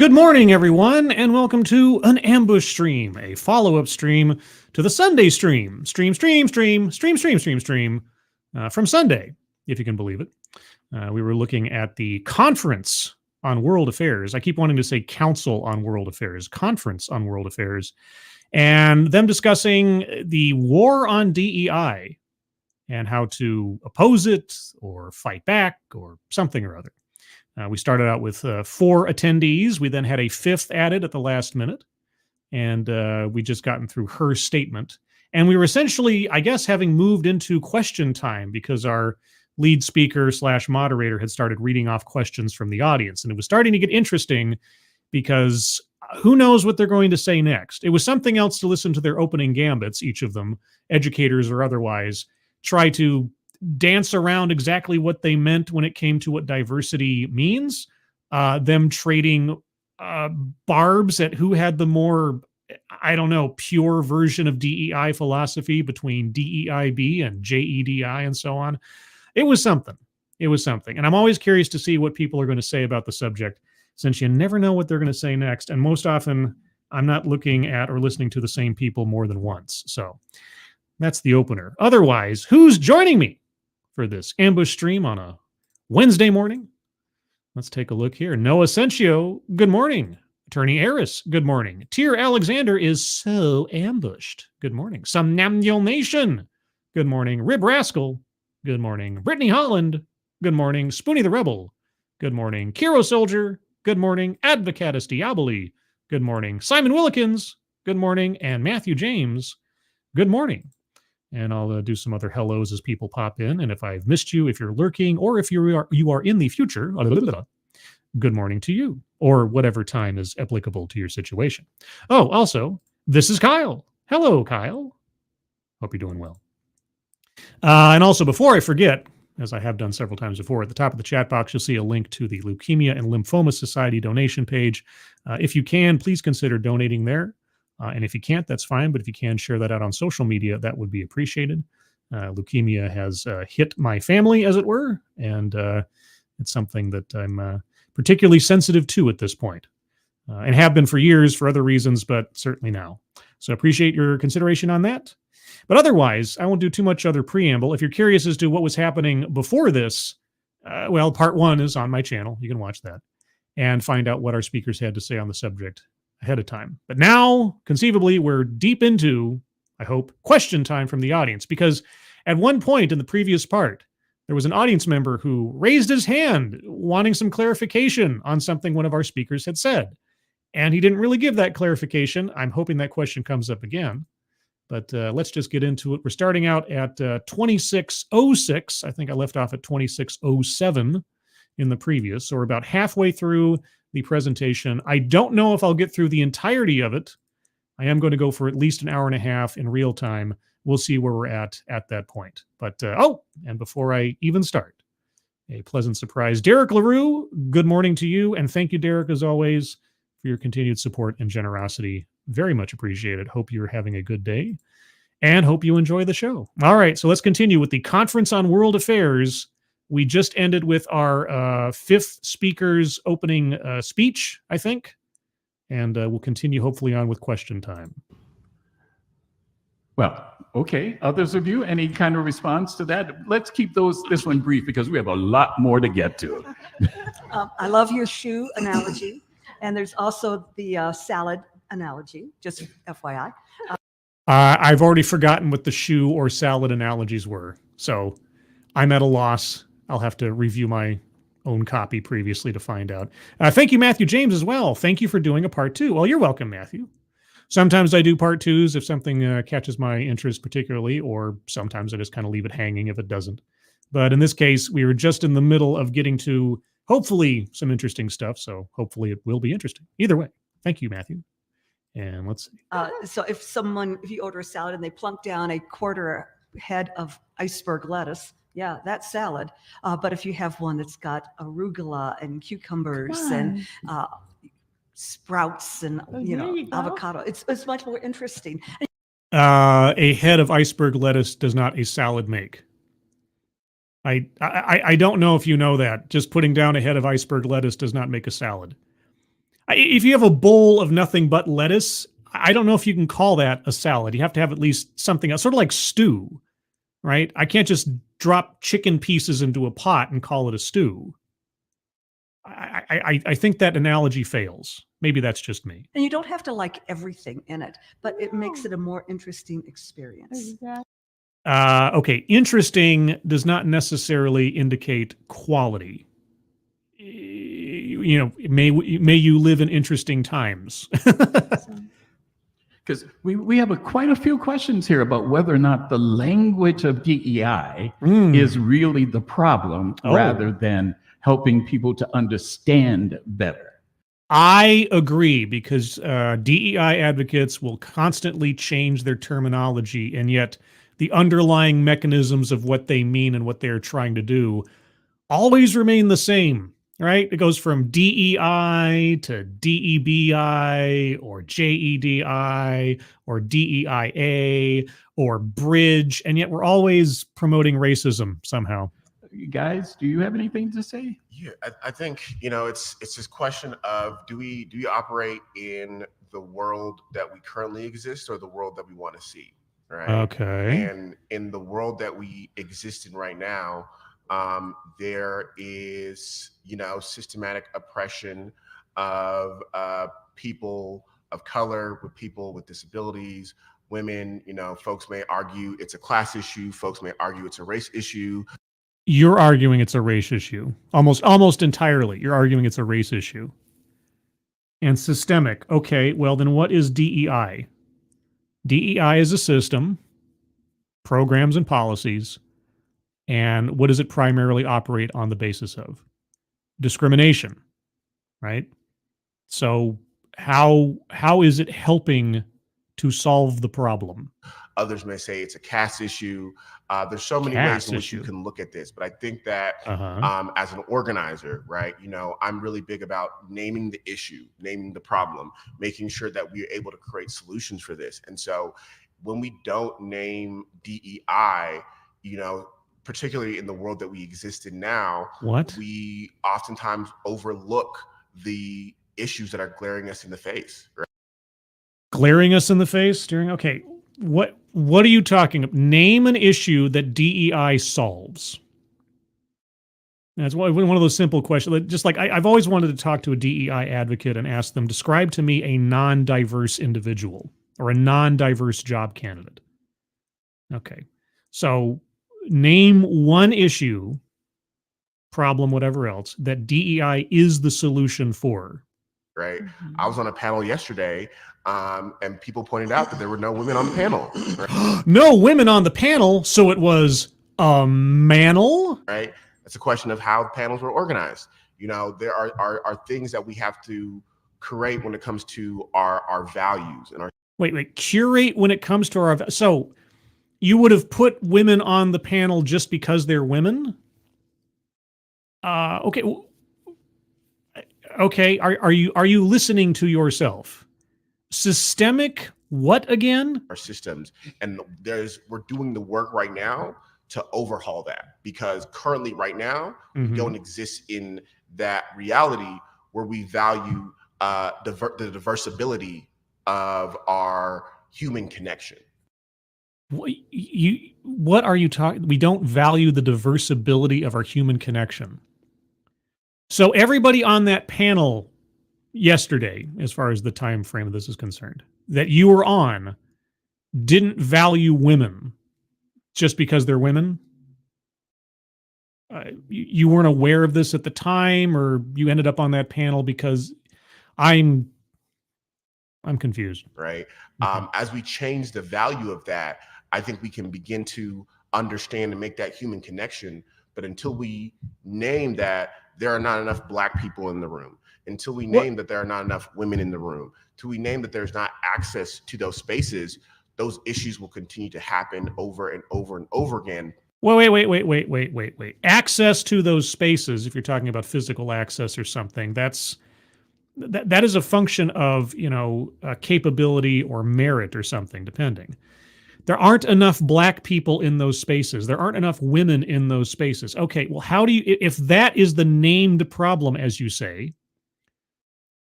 Good morning, everyone, and welcome to an ambush stream, a follow-up stream to the Sunday stream. Stream from Sunday, if you can believe it. We were looking at the conference on world affairs. I keep wanting to say council on world affairs, conference on world affairs, and them discussing the war on DEI and how to oppose it or fight back or something or other. We started out with 4 attendees. We then had a 5th added at the last minute, and we just gotten through her statement. And we were essentially, I guess, having moved into question time because our lead speaker / moderator had started reading off questions from the audience. And it was starting to get interesting because who knows what they're going to say next. It was something else to listen to their opening gambits, each of them, educators or otherwise, try to dance around exactly what they meant when it came to what diversity means, them trading barbs at who had the more, I don't know, pure version of DEI philosophy between DEIB and JEDI and so on. It was something. It was something. And I'm always curious to see what people are going to say about the subject, since you never know what they're going to say next. And most often, I'm not looking at or listening to the same people more than once. So that's the opener. Otherwise, who's joining me for this ambush stream on a Wednesday morning? Let's take a look here. Noah Sencio, good morning. Attorney Eris, good morning. Tier Alexander is so ambushed. Good morning. Somnambual Nation, good morning. Rib Rascal, good morning. Brittany Holland, good morning. Spoonie the Rebel, good morning. Kiro Soldier, good morning. Advocatus Diaboli, good morning. Simon Willikins, good morning. And Matthew James, good morning. And I'll do some other hellos as people pop in. And if I've missed you, if you're lurking, or if you are in the future, good morning to you, or whatever time is applicable to your situation. Oh, also, this is Kyle. Hello, Kyle. Hope you're doing well. And also, before I forget, as I have done several times before, at the top of the chat box, you'll see a link to the Leukemia and Lymphoma Society donation page. If you can, please consider donating there. And if you can't, that's fine. But if you can, share that out on social media, that would be appreciated. Leukemia has hit my family, as it were, and it's something that I'm particularly sensitive to at this point, and have been for years for other reasons, but certainly now. So I appreciate your consideration on that. But otherwise, I won't do too much other preamble. If you're curious as to what was happening before this, well, part 1 is on my channel. You can watch that and find out what our speakers had to say on the subject ahead of time. But now, conceivably, we're deep into, I hope, question time from the audience, because at one point in the previous part, there was an audience member who raised his hand wanting some clarification on something one of our speakers had said. And he didn't really give that clarification. I'm hoping that question comes up again. But let's just get into it. We're starting out at 2606. I think I left off at 2607 in the previous. So we're about halfway through the presentation. I don't know if I'll get through the entirety of it. I am going to go for at least an hour and a half in real time. We'll see where we're at that point. But, and before I even start, a pleasant surprise. Derek LaRue, good morning to you. And thank you, Derek, as always, for your continued support and generosity. Very much appreciated. Hope you're having a good day and hope you enjoy the show. All right, so let's continue with the Conference on World Affairs. We just ended with our 5th speaker's opening speech, I think, and we'll continue hopefully on with question time. Well, okay. Others of you, any kind of response to that? Let's keep this one brief because we have a lot more to get to. I love your shoe analogy, and there's also the salad analogy, just FYI. I've already forgotten what the shoe or salad analogies were, so I'm at a loss. I'll have to review my own copy previously to find out. Thank you, Matthew James, as well. Thank you for doing a part 2. Well, you're welcome, Matthew. Sometimes I do part 2s if something catches my interest particularly, or sometimes I just kind of leave it hanging if it doesn't. But in this case, we were just in the middle of getting to, hopefully, some interesting stuff, so hopefully it will be interesting. Either way, thank you, Matthew. And let's see. So if you order a salad and they plunk down a quarter head of iceberg lettuce, yeah, that's salad. But if you have one that's got arugula and cucumbers and sprouts and avocado, it's much more interesting. A head of iceberg lettuce does not a salad make. I don't know if you know that. Just putting down a head of iceberg lettuce does not make a salad. If you have a bowl of nothing but lettuce, I don't know if you can call that a salad. You have to have at least something else, sort of like stew, right? I can't just drop chicken pieces into a pot and call it a stew. I think that analogy fails. Maybe that's just me. And you don't have to like everything in it, but it makes it a more interesting experience. Okay, interesting does not necessarily indicate quality. You know, may you live in interesting times. Because we have quite a few questions here about whether or not the language of DEI is really the problem rather than helping people to understand better. I agree, because DEI advocates will constantly change their terminology, and yet the underlying mechanisms of what they mean and what they're trying to do always remain the same, right? It goes from DEI to DEBI or JEDI or DEIA or bridge, and yet we're always promoting racism somehow. You guys, do you have anything to say? Yeah, I think, you know, it's this question of do we operate in the world that we currently exist or the world that we want to see, right? Okay. And in the world that we exist in right now, there is, you know, systematic oppression of people of color, with people with disabilities, women. You know, folks may argue it's a class issue. Folks may argue it's a race issue. You're arguing it's a race issue. Almost entirely. You're arguing it's a race issue. And systemic. Okay, well then what is DEI? DEI is a system, programs and policies, and what does it primarily operate on the basis of? Discrimination, right? So how is it helping to solve the problem? Others may say it's a caste issue. There's so many Caste ways in which issue. you can look at this, but I think that Uh-huh. as an organizer, right, you know, I'm really big about naming the issue, naming the problem, making sure that we're able to create solutions for this. And so when we don't name DEI, you know, particularly in the world that we exist in now, we oftentimes overlook the issues that are glaring us in the face, right? Glaring us in the face during, okay, what are you talking about? Name an issue that DEI solves. That's one of those simple questions. Just like I've always wanted to talk to a DEI advocate and ask them, describe to me a non-diverse individual or a non-diverse job candidate. Okay, so name one issue, problem, whatever else, that DEI is the solution for. Right. I was on a panel yesterday, and people pointed out that there were no women on the panel. Right? No women on the panel, so it was a manel? Right. It's a question of how panels were organized. You know, there are things that we have to curate when it comes to our values and our. Wait, curate when it comes to our. So you would have put women on the panel just because they're women? Okay. Okay. Are you listening to yourself? Systemic what again? Our systems, and we're doing the work right now to overhaul that, because currently right now we don't exist in that reality where we value the diversibility of our human connection. What are you talking? We don't value the diversibility of our human connection. So everybody on that panel yesterday, as far as the time frame of this is concerned, that you were on, didn't value women just because they're women? You weren't aware of this at the time, or you ended up on that panel because I'm confused. Right. As we change the value of that, I think we can begin to understand and make that human connection. But until we name that there are not enough Black people in the room, until we name that there are not enough women in the room, until we name that there's not access to those spaces, those issues will continue to happen over and over and over again. Wait. Access to those spaces, if you're talking about physical access or something, that is a function of, capability or merit or something, depending. There aren't enough Black people in those spaces. There aren't enough women in those spaces. Okay, well, how do you, if that is the named problem, as you say,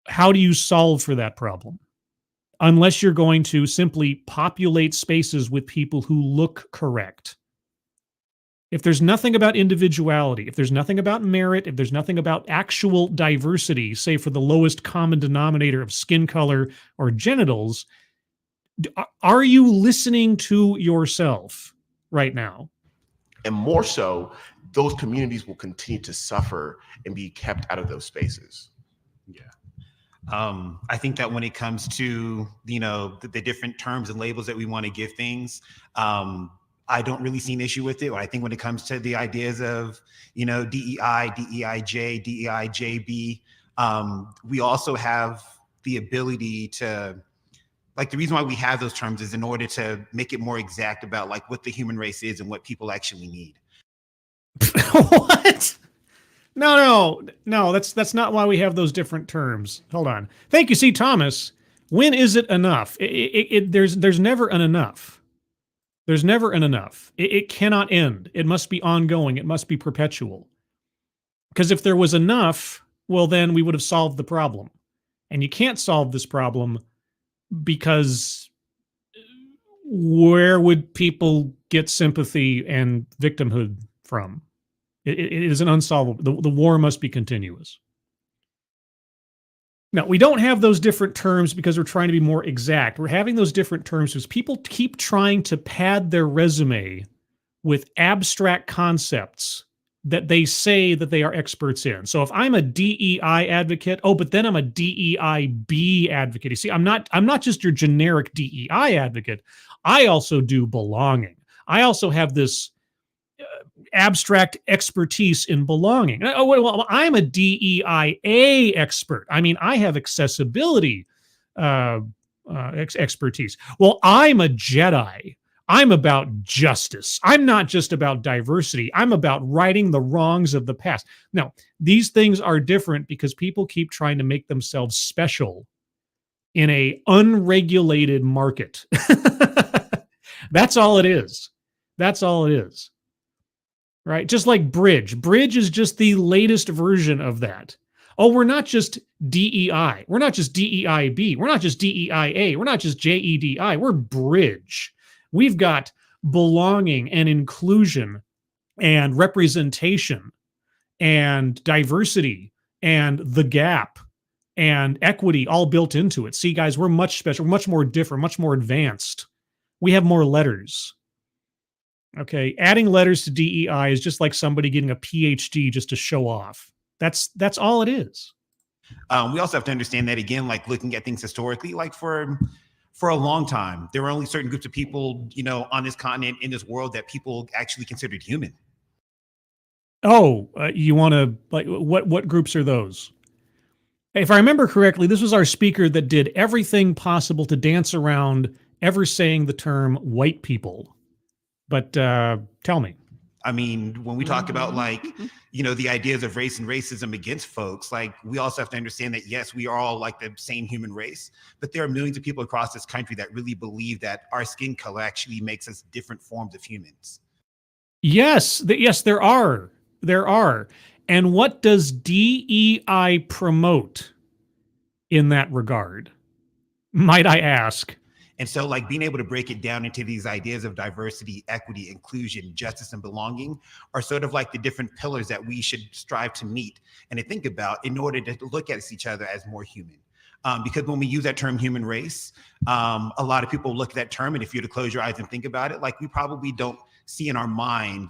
how do you solve for that problem? Unless you're going to simply populate spaces with people who look correct. If there's nothing about individuality, if there's nothing about merit, if there's nothing about actual diversity, say for the lowest common denominator of skin color or genitals, are you listening to yourself right now? And more so, those communities will continue to suffer and be kept out of those spaces. Yeah. I think that when it comes to, the different terms and labels that we want to give things, I don't really see an issue with it. I think when it comes to the ideas of, DEI, DEIJ, DEIJB, we also have the ability to, the reason why we have those terms is in order to make it more exact about what the human race is and what people actually need. What? No, that's not why we have those different terms. Hold on. Thank you, C. Thomas. When is it enough? There's never an enough. There's never an enough. It cannot end. It must be ongoing. It must be perpetual. Because if there was enough, well, then we would have solved the problem. And you can't solve this problem because where would people get sympathy and victimhood from? It is an unsolvable. The war must be continuous. Now, we don't have those different terms because we're trying to be more exact. We're having those different terms because people keep trying to pad their resume with abstract concepts that they say that they are experts in. So if I'm a DEI advocate, but then I'm a DEIB advocate. You see, I'm not just your generic DEI advocate. I also do belonging. I also have this abstract expertise in belonging. Well, I'm a DEIA expert. I mean, I have accessibility expertise. Well, I'm a Jedi. I'm about justice. I'm not just about diversity. I'm about righting the wrongs of the past. Now, these things are different because people keep trying to make themselves special in a unregulated market. That's all it is. That's all it is. Right? Just like Bridge. Bridge is just the latest version of that. Oh, we're not just DEI. We're not just DEIB. We're not just DEIA. We're not just JEDI. We're Bridge. We've got belonging and inclusion and representation and diversity and the gap and equity all built into it. See, guys, we're much special, much more different, much more advanced. We have more letters. Okay, adding letters to DEI is just like somebody getting a PhD just to show off. That's all it is. We also have to understand that, again, looking at things historically, for a long time, there were only certain groups of people, on this continent, in this world, that people actually considered human. Oh, you want to, what groups are those? If I remember correctly, this was our speaker that did everything possible to dance around ever saying the term white people. But tell me. I mean, when we talk about the ideas of race and racism against folks, we also have to understand that, yes, we are all the same human race, but there are millions of people across this country that really believe that our skin color actually makes us different forms of humans. Yes, there are. There are. And what does DEI promote in that regard? Might I ask? And so being able to break it down into these ideas of diversity, equity, inclusion, justice, and belonging are sort of the different pillars that we should strive to meet and to think about in order to look at each other as more human. Because when we use that term human race, a lot of people look at that term, and if you were to close your eyes and think about it, we probably don't see in our mind,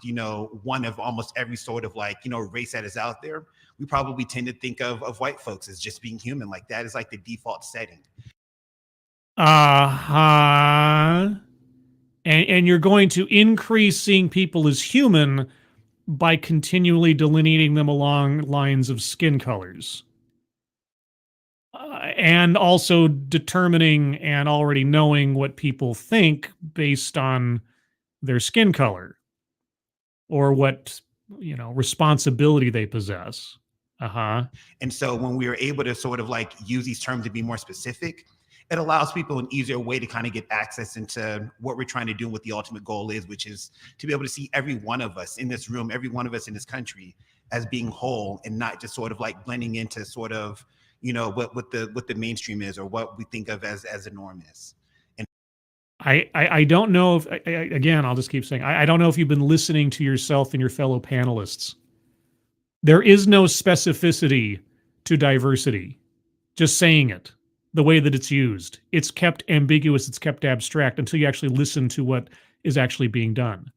one of almost every sort of race that is out there. We probably tend to think of white folks as just being human. That is the default setting. And you're going to increase seeing people as human by continually delineating them along lines of skin colors. And also determining and already knowing what people think based on their skin color or what, responsibility they possess. And so when we are able to sort of use these terms to be more specific, it allows people an easier way to kind of get access into what we're trying to do and what the ultimate goal is, which is to be able to see every one of us in this room, every one of us in this country as being whole and not just sort of blending into sort of, what the mainstream is, or what we think of as the norm is. I don't know if, again, I'll just keep saying, I don't know if you've been listening to yourself and your fellow panelists. There is no specificity to diversity. Just saying it, the way that it's used. It's kept ambiguous, it's kept abstract until you actually listen to what is actually being done.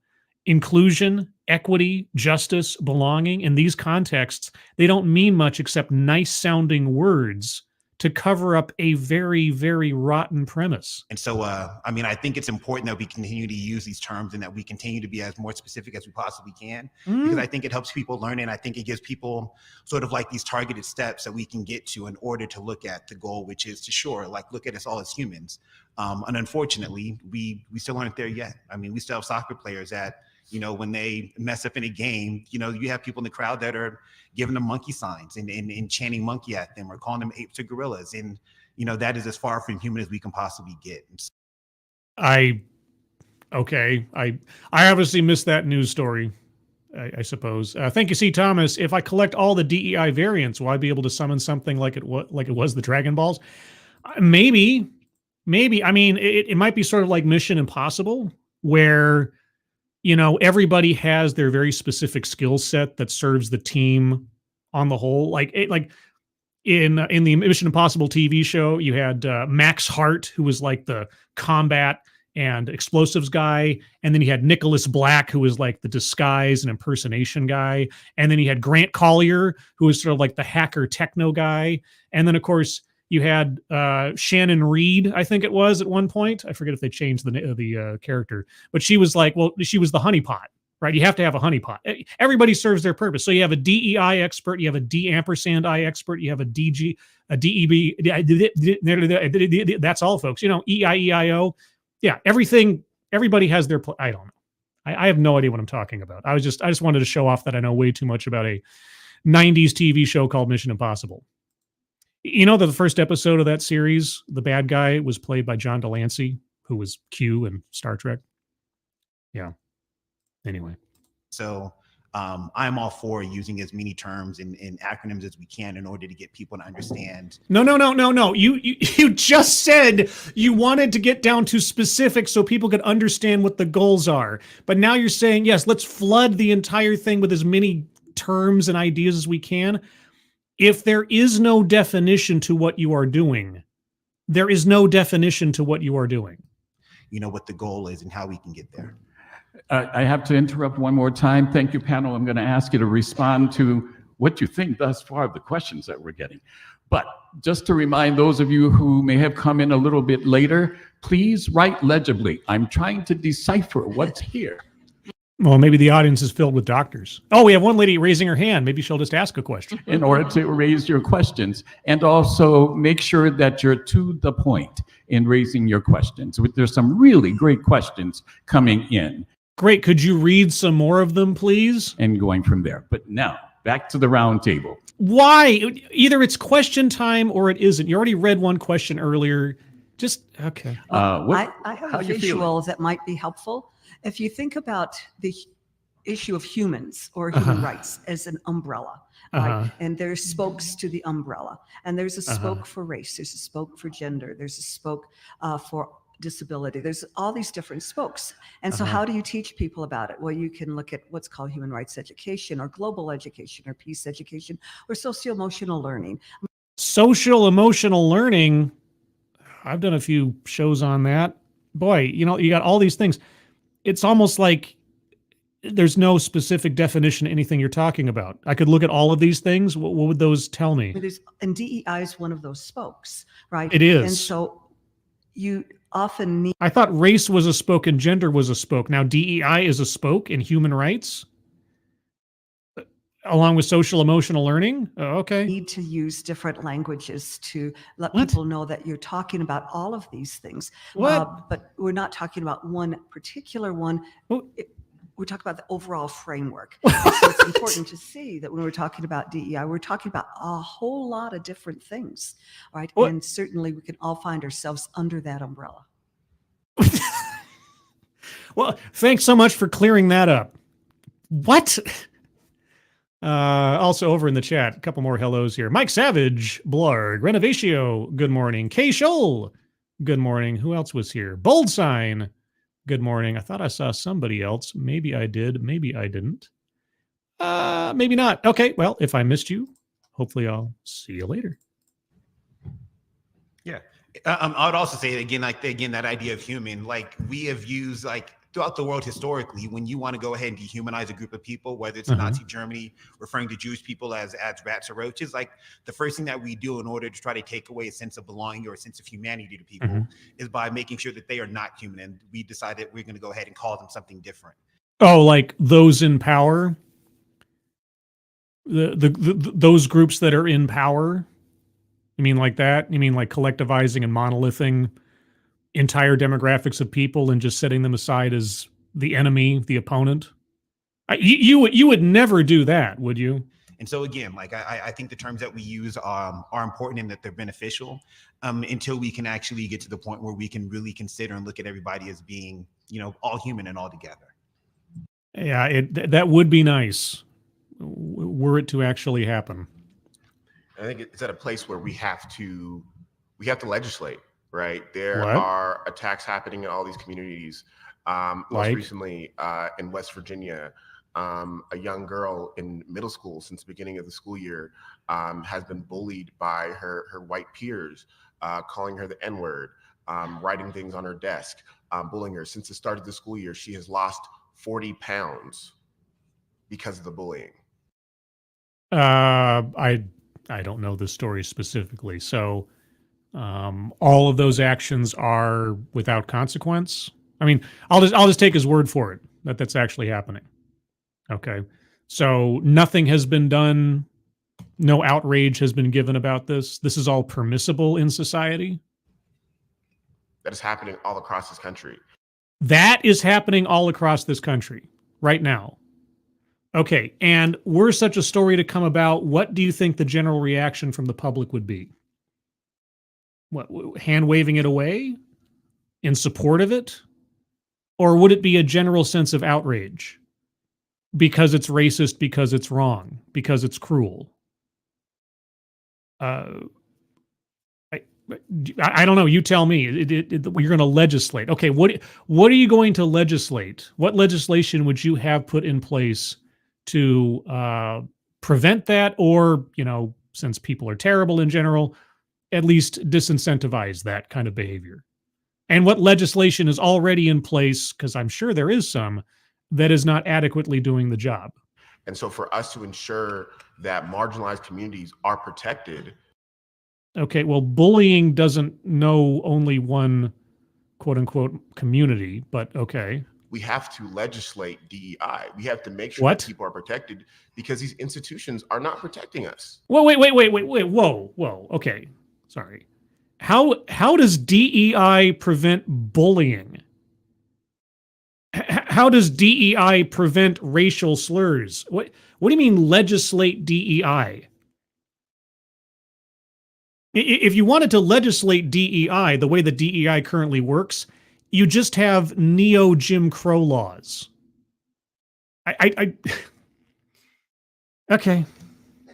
Inclusion, equity, justice, belonging, in these contexts, they don't mean much except nice sounding words to cover up a very, very rotten premise. And so, I think it's important that we continue to use these terms and that we continue to be as more specific as we possibly can, because I think it helps people learn, and I think it gives people sort of like these targeted steps that we can get to in order to look at the goal, which is to look at us all as humans. And unfortunately, we still aren't there yet. We still have soccer players that, when they mess up in a game, you have people in the crowd that are giving them monkey signs and chanting monkey at them, or calling them apes or gorillas. And, that is as far from human as we can possibly get. I obviously missed that news story, I suppose. Thank you, C. Thomas. If I collect all the DEI variants, will I be able to summon something like it was the Dragon Balls? Maybe. It might be sort of like Mission Impossible, where everybody has their very specific skill set that serves the team on the whole. Like in the Mission Impossible TV show, you had Max Hart, who was like the combat and explosives guy, and then you had Nicholas Black, who was like the disguise and impersonation guy, and then you had Grant Collier, who was sort of like the hacker techno guy, and then of course you had Shannon Reed, I think it was at one point. I forget if they changed the character, but she was like, she was the honeypot, right? You have to have a honeypot. Everybody serves their purpose. So you have a DEI expert, you have a D&I expert, you have a DEB. That's all, folks. EIEIO. Yeah, everybody has their. I don't know. I have no idea what I'm talking about. I just wanted to show off that I know way too much about a 90s TV show called Mission Impossible. The first episode of that series, the bad guy was played by John Delancey, who was Q in Star Trek. Yeah. Anyway. So I'm all for using as many terms and acronyms as we can in order to get people to understand. No. You just said you wanted to get down to specifics so people could understand what the goals are. But now you're saying, yes, let's flood the entire thing with as many terms and ideas as we can. If there is no definition to what you are doing, there is no definition to what you are doing. What the goal is and how we can get there. I have to interrupt one more time. Thank you, panel. I'm going to ask you to respond to what you think thus far of the questions that we're getting. But just to remind those of you who may have come in a little bit later, please write legibly. I'm trying to decipher what's here. Well, maybe the audience is filled with doctors. Oh, we have one lady raising her hand. Maybe she'll just ask a question. In order to raise your questions, and also make sure that you're to the point in raising your questions. There's some really great questions coming in. Great. Could you read some more of them, please? And going from there. But now, back to the round table. Why? Either it's question time or it isn't. You already read one question earlier. Just, okay. I have a visual that might be helpful. If you think about the issue of humans or human rights as an umbrella, right? And there's spokes to the umbrella, and there's a spoke for race, there's a spoke for gender, there's a spoke for disability. There's all these different spokes. And so how do you teach people about it? Well, you can look at what's called human rights education or global education or peace education or socio-emotional learning. Social emotional learning. I've done a few shows on that. Boy, you got all these things. It's almost like there's no specific definition to anything you're talking about. I could look at all of these things. What would those tell me? And DEI is one of those spokes, right? It is. And so you often need. I thought race was a spoke and gender was a spoke. Now DEI is a spoke in human rights, along with social emotional learning. Okay. Need to use different languages to let people know that you're talking about all of these things. But we're not talking about one particular one. We're talking about the overall framework. So it's important to see that when we're talking about DEI, we're talking about a whole lot of different things, right? And certainly we can all find ourselves under that umbrella. Well, thanks so much for clearing that up. What? Also over in the chat, a couple more hellos here. Mike Savage, Blarg, Renovatio, good morning. Kay Scholl, good morning. Who else was here? Bold Sign, good morning. I thought I saw somebody else. Maybe I did. Maybe I didn't. Maybe not. Okay, well, if I missed you, hopefully I'll see you later. Yeah. I would also say again, that idea of human, like we have used throughout the world historically, when you want to go ahead and dehumanize a group of people, whether it's Nazi Germany referring to Jewish people as rats or roaches, like the first thing that we do in order to try to take away a sense of belonging or a sense of humanity to people is by making sure that they are not human. And we decided we're going to go ahead and call them something different. Oh, like those in power? Those groups that are in power? You mean like that? You mean like collectivizing and monolithing entire demographics of people and just setting them aside as the enemy, the opponent? You would never do that, would you? And so again, like I think the terms that we use are important and that they're beneficial until we can actually get to the point where we can really consider and look at everybody as being, all human and all together. Yeah, that would be nice were it to actually happen. I think it's at a place where we have to legislate, right? There are attacks happening in all these communities. Most recently in West Virginia, a young girl in middle school since the beginning of the school year has been bullied by her white peers, calling her the N-word, writing things on her desk, bullying her. Since the start of the school year, she has lost 40 pounds because of the bullying. I don't know the story specifically. So all of those actions are without consequence. I mean, I'll just take his word for it that that's actually happening. Okay. So nothing has been done. No outrage has been given about this. This is all permissible in society. That is happening all across this country. That is happening all across this country right now. Okay, and were such a story to come about, what do you think the general reaction from the public would be? What, hand waving it away in support of it? Or would it be a general sense of outrage? Because it's racist, because it's wrong, because it's cruel? I don't know. You tell me. You're going to legislate. Okay, what are you going to legislate? What legislation would you have put in place to prevent that, or, since people are terrible in general, at least disincentivize that kind of behavior? And what legislation is already in place, because I'm sure there is some, that is not adequately doing the job? And so for us to ensure that marginalized communities are protected. Okay, well, bullying doesn't know only one quote unquote community, but okay. We have to legislate DEI. We have to make sure that people are protected because these institutions are not protecting us. Well, wait. Whoa. Okay. Sorry. How does DEI prevent bullying? How does DEI prevent racial slurs? What do you mean legislate DEI? If you wanted to legislate DEI the way the DEI currently works, you just have neo-Jim Crow laws. Okay.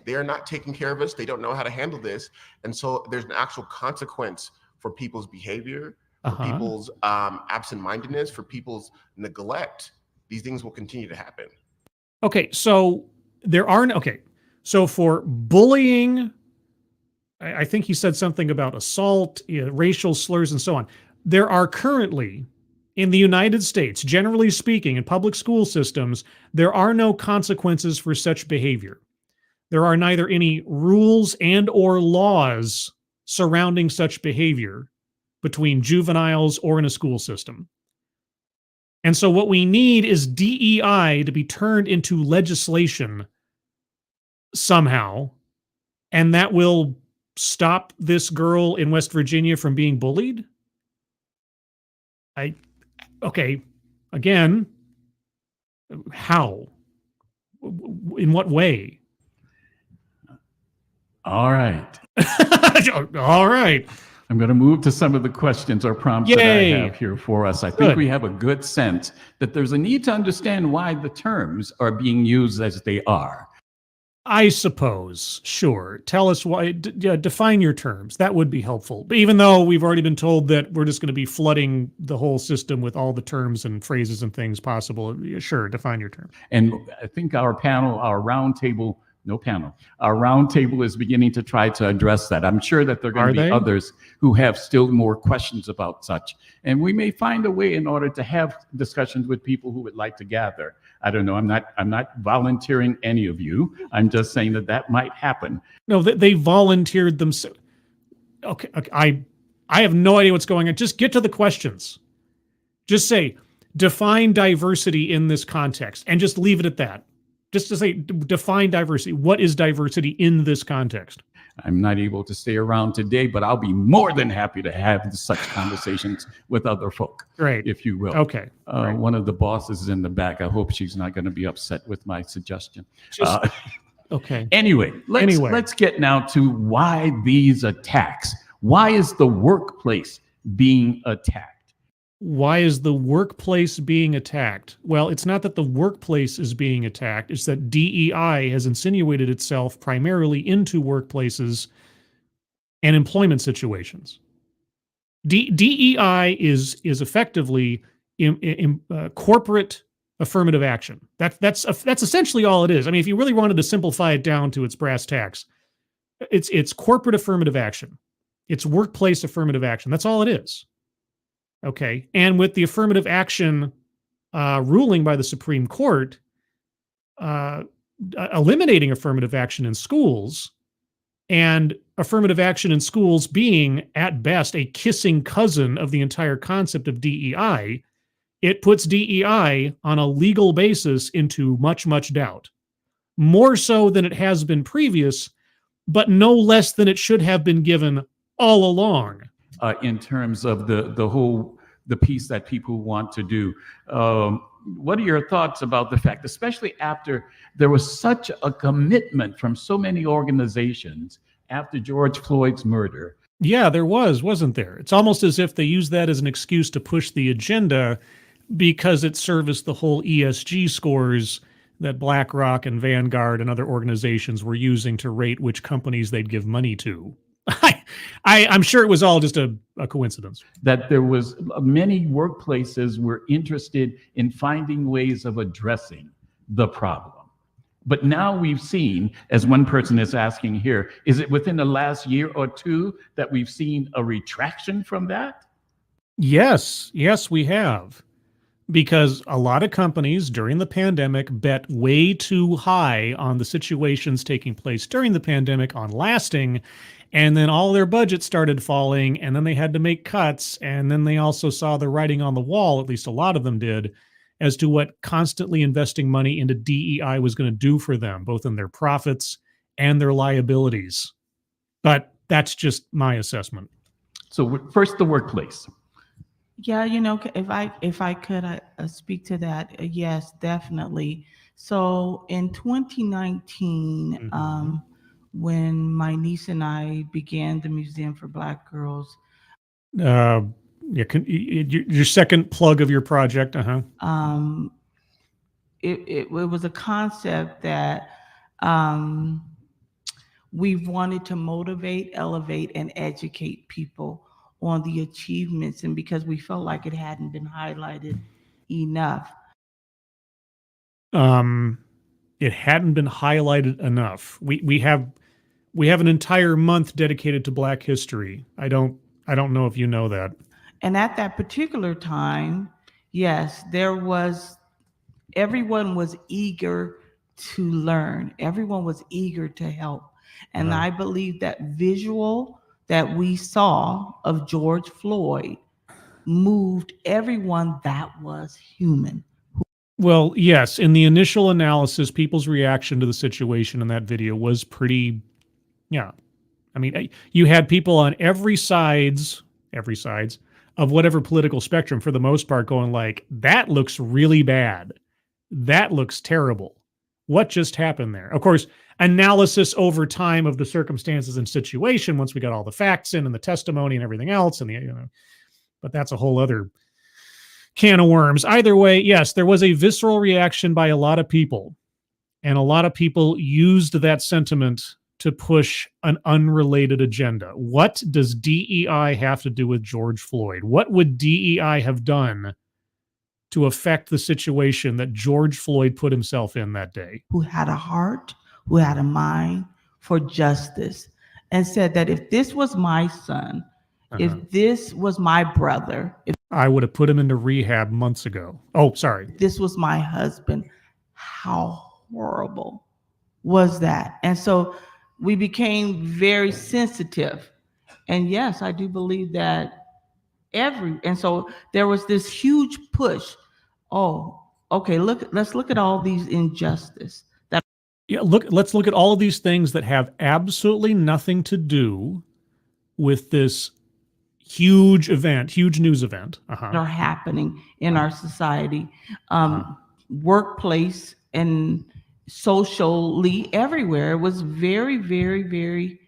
They are not taking care of us. They don't know how to handle this. And so there's an actual consequence for people's behavior, for people's absent-mindedness, for people's neglect. These things will continue to happen. Okay, so so for bullying, I think he said something about assault, racial slurs, and so on. There are currently, in the United States, generally speaking, in public school systems, there are no consequences for such behavior. There are neither any rules and or laws surrounding such behavior between juveniles or in a school system. And so what we need is DEI to be turned into legislation somehow, and that will stop this girl in West Virginia from being bullied? Okay, again, how? In what way? All right. All right. I'm going to move to some of the questions or prompts that I have here for us. I think we have a good sense that there's a need to understand why the terms are being used as they are. I suppose. Sure. Tell us why. Define your terms. That would be helpful. But even though we've already been told that we're just going to be flooding the whole system with all the terms and phrases and things possible, sure, define your terms. And I think our panel, our roundtable, no panel, our roundtable is beginning to try to address that. I'm sure that there are going to be others who have still more questions about such. And we may find a way in order to have discussions with people who would like to gather. I don't know. I'm not volunteering any of you. I'm just saying that might happen. No, they volunteered themselves. Okay. I have no idea what's going on. Just get to the questions. Just say, define diversity in this context, and just leave it at that. Just to say, define diversity. What is diversity in this context? I'm not able to stay around today, but I'll be more than happy to have such conversations with other folk. Great. If you will. Okay. Right. One of the bosses is in the back. I hope she's not going to be upset with my suggestion. Okay. Anyway, let's get now to why these attacks. Why is the workplace being attacked? Why is the workplace being attacked? Well, it's not that the workplace is being attacked. It's that DEI has insinuated itself primarily into workplaces and employment situations. DEI is effectively corporate affirmative action. That's essentially all it is. I mean, if you really wanted to simplify it down to its brass tacks, it's corporate affirmative action. It's workplace affirmative action. That's all it is. Okay. And with the affirmative action ruling by the Supreme Court, eliminating affirmative action in schools, and affirmative action in schools being, at best, a kissing cousin of the entire concept of DEI, it puts DEI on a legal basis into much, much doubt. More so than it has been previous, but no less than it should have been given all along. In terms of the piece that people want to do. What are your thoughts about the fact, especially after there was such a commitment from so many organizations after George Floyd's murder? Yeah, there wasn't there? It's almost as if they used that as an excuse to push the agenda because it serviced the whole ESG scores that BlackRock and Vanguard and other organizations were using to rate which companies they'd give money to. I'm sure it was all just a coincidence. That there was many workplaces were interested in finding ways of addressing the problem. But now we've seen, as one person is asking here, is it within the last year or two that we've seen a retraction from that? Yes, we have. Because a lot of companies during the pandemic bet way too high on the situations taking place during the pandemic on lasting. And then all their budgets started falling, and then they had to make cuts. And then they also saw the writing on the wall, at least a lot of them did, as to what constantly investing money into DEI was going to do for them, both in their profits and their liabilities. But that's just my assessment. So first, the workplace. Yeah, if I could speak to that, yes, definitely. So in 2019, when my niece and I began the Museum for Black Girls. Your second plug of your project, It was a concept that we wanted to motivate, elevate, and educate people on the achievements, and because we felt like it hadn't been highlighted enough. It hadn't been highlighted enough. We have an entire month dedicated to Black history. I don't know if you know that. And at that particular time, yes, everyone was eager to learn. Everyone was eager to help. And I believe that visual that we saw of George Floyd moved everyone that was human. Well, yes, in the initial analysis, people's reaction to the situation in that video was pretty, yeah. I mean, you had people on every sides of whatever political spectrum, for the most part, going like, that looks really bad. That looks terrible. What just happened there? Of course, analysis over time of the circumstances and situation, once we got all the facts in and the testimony and everything else, and but that's a whole other can of worms. Either way, yes, there was a visceral reaction by a lot of people And a lot of people used that sentiment to push an unrelated agenda. What does DEI have to do with George Floyd? What would DEI have done to affect the situation that George Floyd put himself in that day? Who had a heart, who had a mind for justice, and said that if this was my son, if this was my brother, if I would have put him into rehab months ago. Oh, sorry. this was my husband, how horrible was that? And so we became very sensitive. And yes, I do believe that and so there was this huge push. Oh, okay, let's look at all these injustice. Let's look at all of these things that have absolutely nothing to do with this huge news event. That are happening in our society, workplace and socially everywhere. It was very, very, very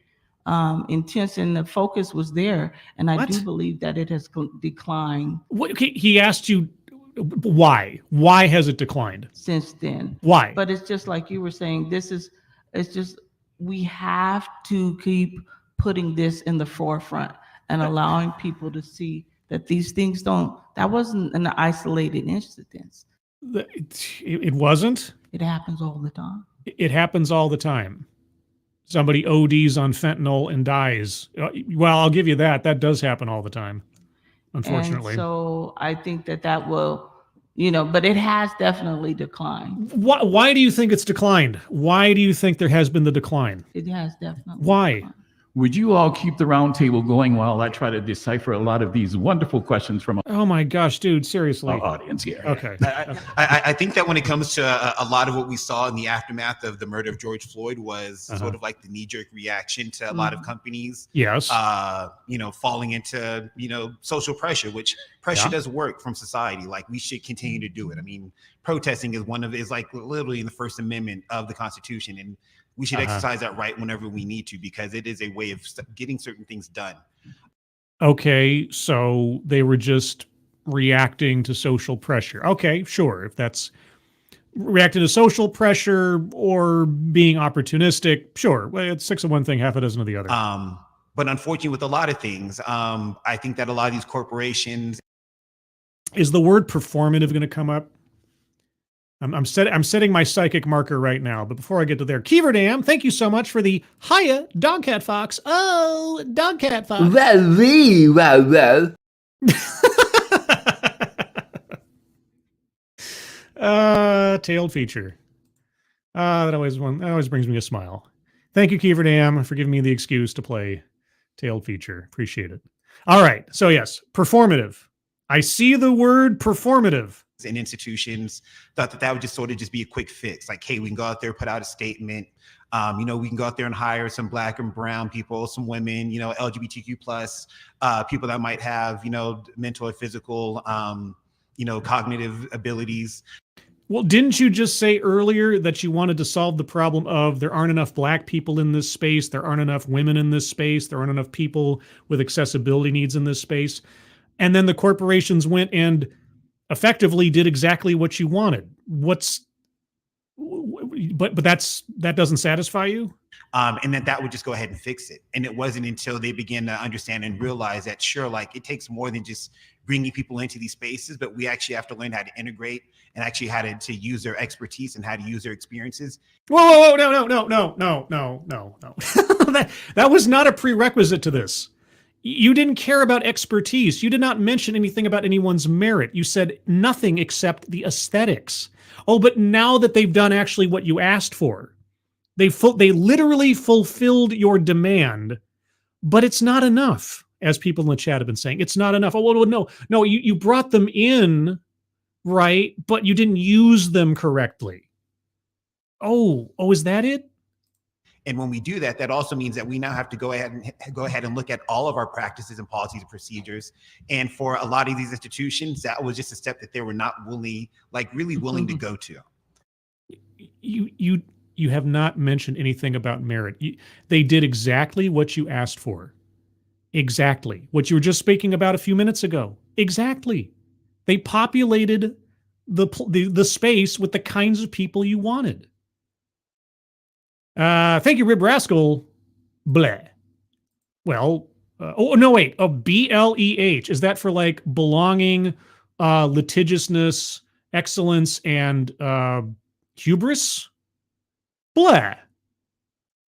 intense, and the focus was there. And I do believe that it has declined. He asked you why? Why has it declined Since then. Why? But it's just like you were saying, we have to keep putting this in the forefront and allowing people to see that these things that wasn't an isolated incident. It wasn't? It happens all the time. It happens all the time. Somebody ODs on fentanyl and dies. Well, I'll give you that. That does happen all the time, unfortunately. And so I think that will, but it has definitely declined. Why do you think it's declined? Why do you think there has been the decline? It has definitely. Why? Declined. Would you all keep the round table going while I try to decipher a lot of these wonderful questions from Oh my gosh, dude, seriously. our audience here? Okay. I think that when it comes to a lot of what we saw in the aftermath of the murder of George Floyd was sort of like the knee-jerk reaction to a lot of companies. Yes. Falling into, social pressure, which pressure does work from society. Like, we should continue to do it. I mean, protesting is like literally in the First Amendment of the Constitution, and we should exercise that right whenever we need to, because it is a way of getting certain things done. Okay, so they were just reacting to social pressure. Okay, sure. If that's reacting to social pressure or being opportunistic, sure. Well, it's 6 of one thing, half a dozen of the other. But unfortunately, with a lot of things, I think that a lot of these corporations. Is the word performative going to come up? I'm setting my psychic marker right now, but before I get to there, Keeverdam, thank you so much for the hiya, Dogcat Fox. Oh, Dogcat Fox. Well. Tailed feature. That always brings me a smile. Thank you, Keeverdam, for giving me the excuse to play tailed feature. Appreciate it. All right, so yes, performative. I see the word performative. And institutions thought that would just sort of just be a quick fix. Like, hey, we can go out there, put out a statement. We can go out there and hire some Black and brown people, some women, LGBTQ plus people that might have, mental or physical, cognitive abilities. Well, didn't you just say earlier that you wanted to solve the problem of there aren't enough Black people in this space, there aren't enough women in this space, there aren't enough people with accessibility needs in this space? And then the corporations went and effectively did exactly what you wanted. But that doesn't satisfy you? And that would just go ahead and fix it. And it wasn't until they began to understand and realize that, sure, like, it takes more than just bringing people into these spaces, but we actually have to learn how to integrate and actually how to use their expertise and how to use their experiences. Whoa, no. That was not a prerequisite to this. You didn't care about expertise. You did not mention anything about anyone's merit. You said nothing except the aesthetics. Oh, but now that they've done actually what you asked for, they literally fulfilled your demand, but it's not enough, as people in the chat have been saying. It's not enough. Oh, no, you brought them in, right, but you didn't use them correctly. Oh, is that it? And when we do that, that also means that we now have to go ahead and look at all of our practices and policies and procedures. And for a lot of these institutions, that was just a step that they were not really willing to go to. You have not mentioned anything about merit. They did exactly what you asked for. Exactly what you were just speaking about a few minutes ago. Exactly. They populated the space with the kinds of people you wanted. Thank you, Rib Rascal. Bleh. Well, oh no, wait. Oh, BLEH. Is that for like belonging, litigiousness, excellence, and hubris? Bleh.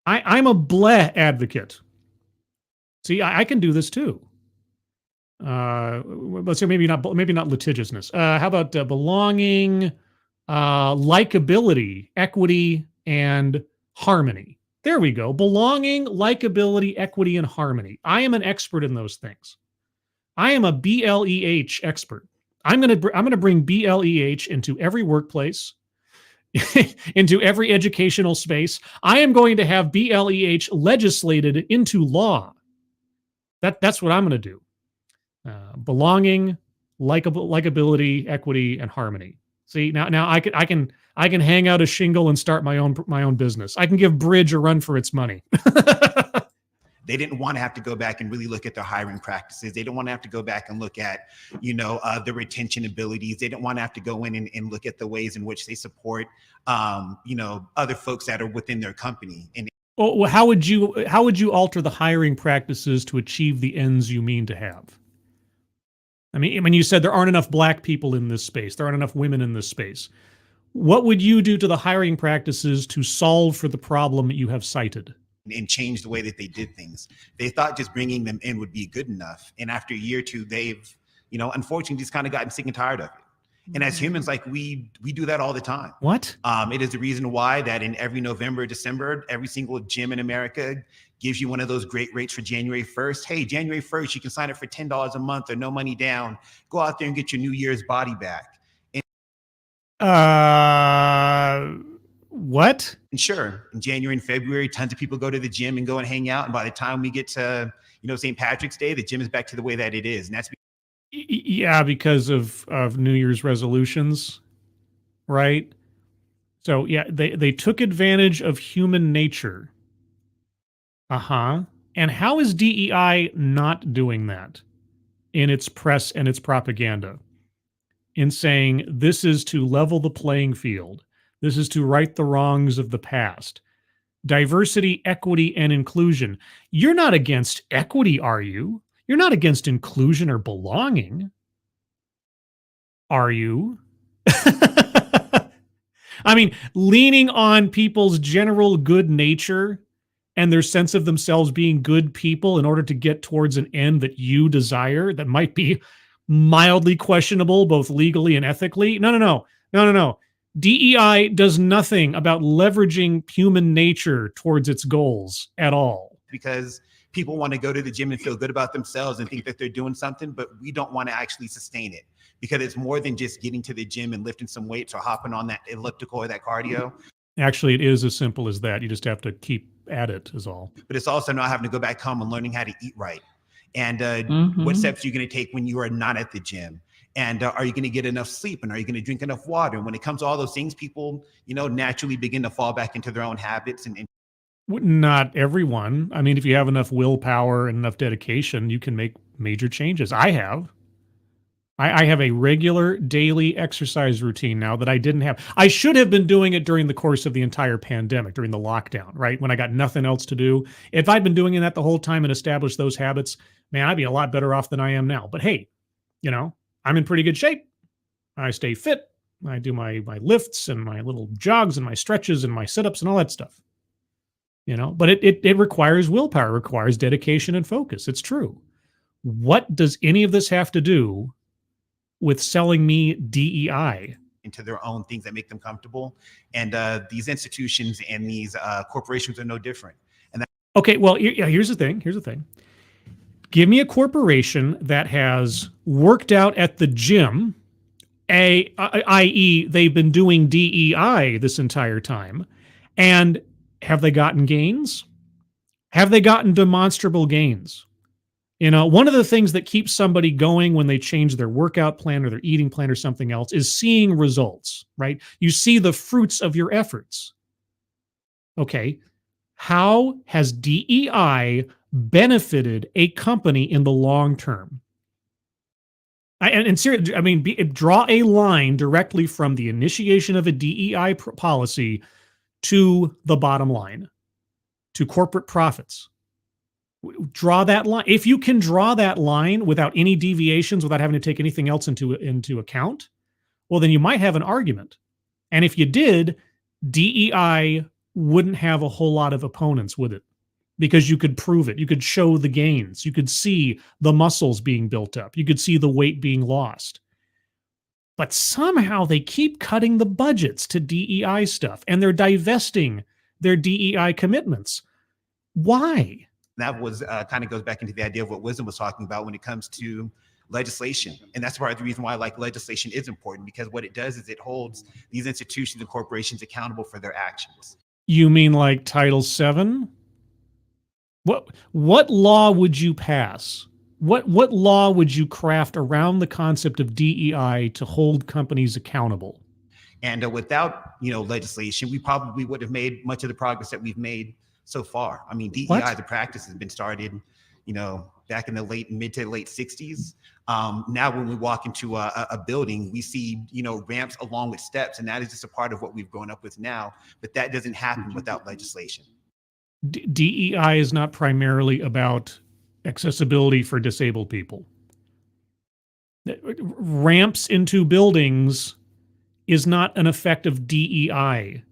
I'm a bleh advocate. See, I can do this too. Let's say maybe not litigiousness. How about belonging, likability, equity, and harmony? There we go. Belonging, likability, equity, and harmony. I am an expert in those things. I am a BLEH expert. I'm gonna bring BLEH into every workplace, into every educational space. I am going to have BLEH legislated into law. That's what I'm going to do. Belonging, likability, equity, and harmony. See, now I can hang out a shingle and start my own business. I can give Bridge a run for its money. They didn't want to have to go back and really look at their hiring practices. They didn't want to have to go back and look at, the retention abilities. They didn't want to have to go in and look at the ways in which they support, other folks that are within their company. And well, how would you alter the hiring practices to achieve the ends you mean to have? I mean, when you said there aren't enough black people in this space, there aren't enough women in this space, what would you do to the hiring practices to solve for the problem that you have cited? And change the way that they did things. They thought just bringing them in would be good enough. And after a year or two, they've, unfortunately just kind of gotten sick and tired of it. And as humans, like we do that all the time. What? It is the reason why that in every November, December, every single gym in America gives you one of those great rates for January 1st. Hey, January 1st, you can sign up for $10 a month or no money down. Go out there and get your New Year's body back. What? And sure, in January and February, tons of people go to the gym and go and hang out. And by the time we get to, St. Patrick's Day, the gym is back to the way that it is. And that's because of New Year's resolutions, right? So yeah, they took advantage of human nature. And how is DEI not doing that in its press and its propaganda? In saying this is to level the playing field. This is to right the wrongs of the past. Diversity, equity, and inclusion. You're not against equity, are you? You're not against inclusion or belonging, are you? I mean, leaning on people's general good nature and their sense of themselves being good people in order to get towards an end that you desire that might be mildly questionable, both legally and ethically. No. DEI does nothing about leveraging human nature towards its goals at all. Because people want to go to the gym and feel good about themselves and think that they're doing something, but we don't want to actually sustain it because it's more than just getting to the gym and lifting some weights or hopping on that elliptical or that cardio. Actually, it is as simple as that. You just have to keep at it is all. But it's also not having to go back home and learning how to eat right. And what steps are you going to take when you are not at the gym? And are you going to get enough sleep? And are you going to drink enough water? And when it comes to all those things, people, naturally begin to fall back into their own habits. And not everyone. I mean, if you have enough willpower and enough dedication, you can make major changes. I have a regular daily exercise routine now that I didn't have. I should have been doing it during the course of the entire pandemic, during the lockdown, right? When I got nothing else to do. If I'd been doing that the whole time and established those habits, man, I'd be a lot better off than I am now. But hey, I'm in pretty good shape. I stay fit. I do my lifts and my little jogs and my stretches and my sit-ups and all that stuff. But it requires willpower, it requires dedication and focus. It's true. What does any of this have to do with selling me DEI? Into their own things that make them comfortable. And these institutions and these corporations are no different. Okay, well, here's the thing. Give me a corporation that has worked out at the gym, i.e. they've been doing DEI this entire time, and have they gotten gains? Have they gotten demonstrable gains? One of the things that keeps somebody going when they change their workout plan or their eating plan or something else is seeing results, right? You see the fruits of your efforts. Okay, how has DEI benefited a company in the long term? Seriously, draw a line directly from the initiation of a DEI policy to the bottom line, to corporate profits. Draw that line. If you can draw that line without any deviations, without having to take anything else into account, well, then you might have an argument. And if you did, DEI wouldn't have a whole lot of opponents, would it? Because you could prove it. You could show the gains. You could see the muscles being built up. You could see the weight being lost. But somehow they keep cutting the budgets to DEI stuff, and they're divesting their DEI commitments. Why? That was kind of goes back into the idea of what Wisdom was talking about when it comes to legislation. And that's part of the reason why legislation is important, because what it does is it holds these institutions and corporations accountable for their actions. You mean like Title VII? What law would you pass? What law would you craft around the concept of DEI to hold companies accountable? And without, legislation, we probably would have made much of the progress that we've made so far. I mean, DEI, the practice has been started, back in the mid to late 60s. Now, when we walk into a building, we see, ramps along with steps, and that is just a part of what we've grown up with now. But that doesn't happen without legislation. DEI is not primarily about accessibility for disabled people. Ramps into buildings is not an effect of DEI.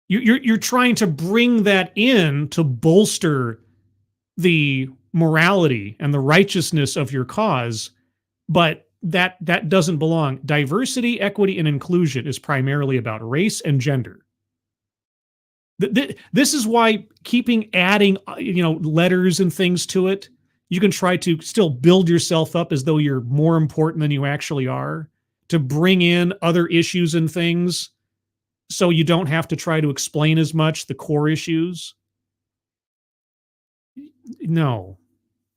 You're trying to bring that in to bolster the morality and the righteousness of your cause, but that doesn't belong. Diversity, equity, and inclusion is primarily about race and gender. This is why keeping adding, letters and things to it, you can try to still build yourself up as though you're more important than you actually are, to bring in other issues and things so you don't have to try to explain as much the core issues. No,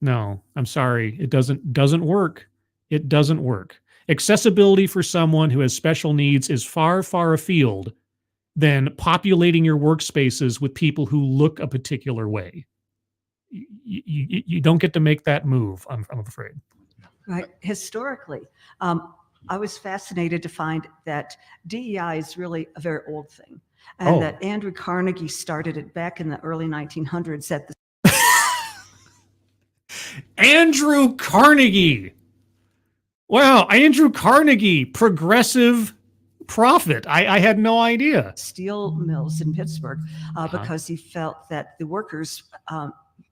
I'm sorry. It doesn't work. It doesn't work. Accessibility for someone who has special needs is far, far afield than populating your workspaces with people who look a particular way. You don't get to make that move, I'm afraid. Right. Historically, I was fascinated to find that DEI is really a very old thing, and that Andrew Carnegie started it back in the early 1900s at the Andrew Carnegie. Wow, Andrew Carnegie, progressive prophet. I had no idea. steel mills in Pittsburgh because he felt that the workers,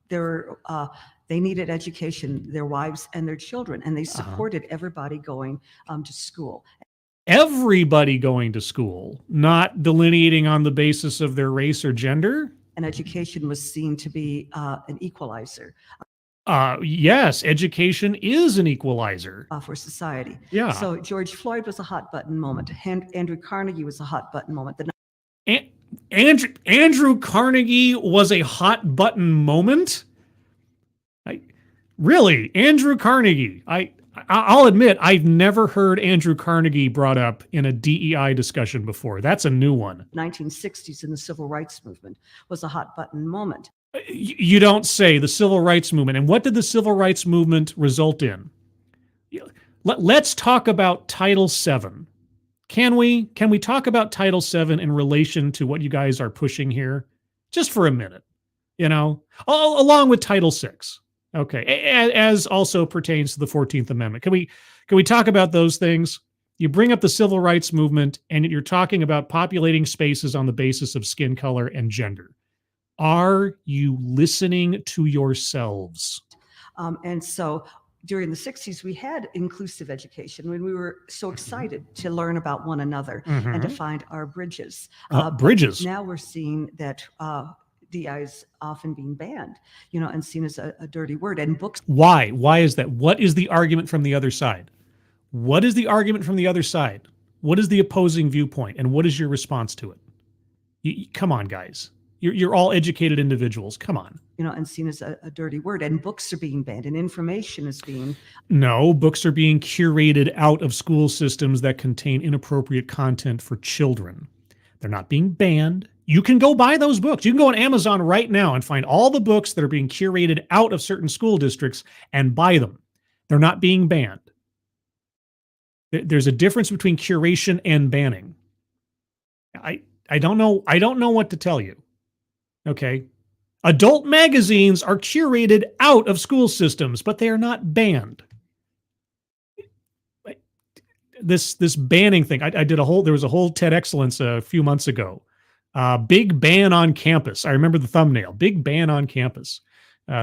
they needed education, their wives and their children, and they supported everybody going to school. Everybody going to school, not delineating on the basis of their race or gender. And education was seen to be an equalizer. Yes, education is an equalizer For society. Yeah. So George Floyd was a hot button moment. Andrew Carnegie was a hot button moment. Andrew Carnegie was a hot button moment. Really, Andrew Carnegie. I'll admit I've never heard Andrew Carnegie brought up in a DEI discussion before. That's a new one. 1960s in the civil rights movement was a hot button moment. You don't say. The civil rights movement. And what did the civil rights movement result in? Let's talk about Title VII. Can we talk about Title VII in relation to what you guys are pushing here? Just for a minute, along with Title VI. Okay, as also pertains to the 14th Amendment. Can we talk about those things? You bring up the civil rights movement and you're talking about populating spaces on the basis of skin color and gender. Are you listening to yourselves? And so during the 60s, we had inclusive education when we were so excited to learn about one another and to find our bridges. Bridges. Now we're seeing that DEI is often being banned, and seen as a dirty word. And books. Why? Why is that? What is the argument from the other side? What is the argument from the other side? What is the opposing viewpoint? And what is your response to it? Come on, guys. You're all educated individuals. Come on. And seen as a dirty word. And books are being banned and information is being. No, books are being curated out of school systems that contain inappropriate content for children. They're not being banned. You can go buy those books. You can go on Amazon right now and find all the books that are being curated out of certain school districts and buy them. They're not being banned. There's a difference between curation and banning. I don't know. I don't know what to tell you. Okay. Adult magazines are curated out of school systems, but they are not banned. This banning thing. There was a whole TED Excellence a few months ago. Big ban on campus. I remember the thumbnail. Big ban on campus.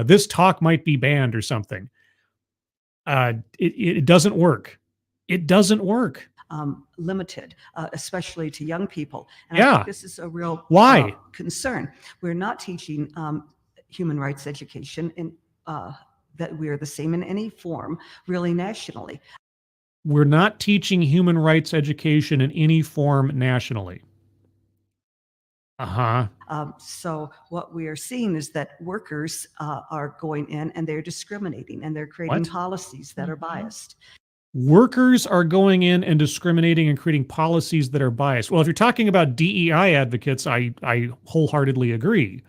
This talk might be banned or something. It doesn't work. It doesn't work. Limited, especially to young people. And Yeah. I think this is a real Why? concern. We're not teaching human rights education in that we're the same in any form, really nationally. We're not teaching human rights education in any form nationally. So what we are seeing is that workers are going in and they're discriminating and they're creating What? policies that are biased. Workers are going in and discriminating and creating policies that are biased. Well, if you're talking about DEI advocates, I wholehearted agree.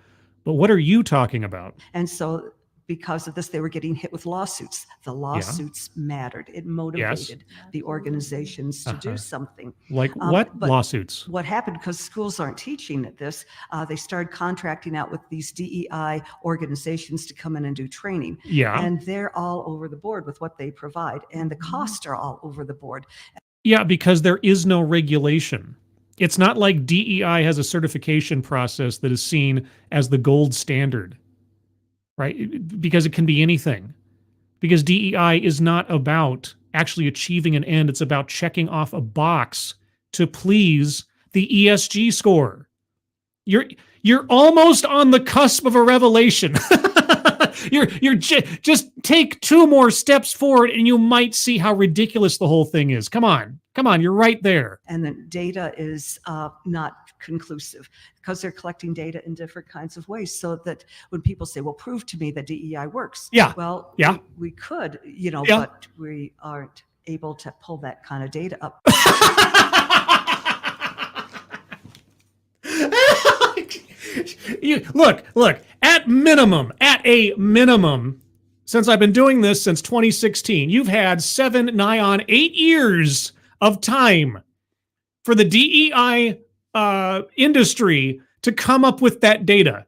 But what are you talking about? And so because of this, they were getting hit with lawsuits. The lawsuits mattered. It motivated the organizations to do something. Like what lawsuits? What happened, because schools aren't teaching this, they started contracting out with these DEI organizations to come in and do training. Yeah. And they're all over the board with what they provide. And the costs are all over the board. Yeah, because there is no regulation. It's not like DEI has a certification process that is seen as the gold standard. Right? Because it can be anything. Because DEI is not about actually achieving an end. It's about checking off a box to please the ESG score. You're almost on the cusp of a revelation. Just take 2 more steps forward and you might see how ridiculous the whole thing is. Come on, you're right there. And the data is not conclusive because they're collecting data in different kinds of ways, so that when people say, well, prove to me that DEI works. Yeah. Well, yeah. We could, Yeah. but we aren't able to pull that kind of data up. Look, at a minimum, since I've been doing this since 2016, you've had 7, nigh on 8 years of time for the DEI industry to come up with that data,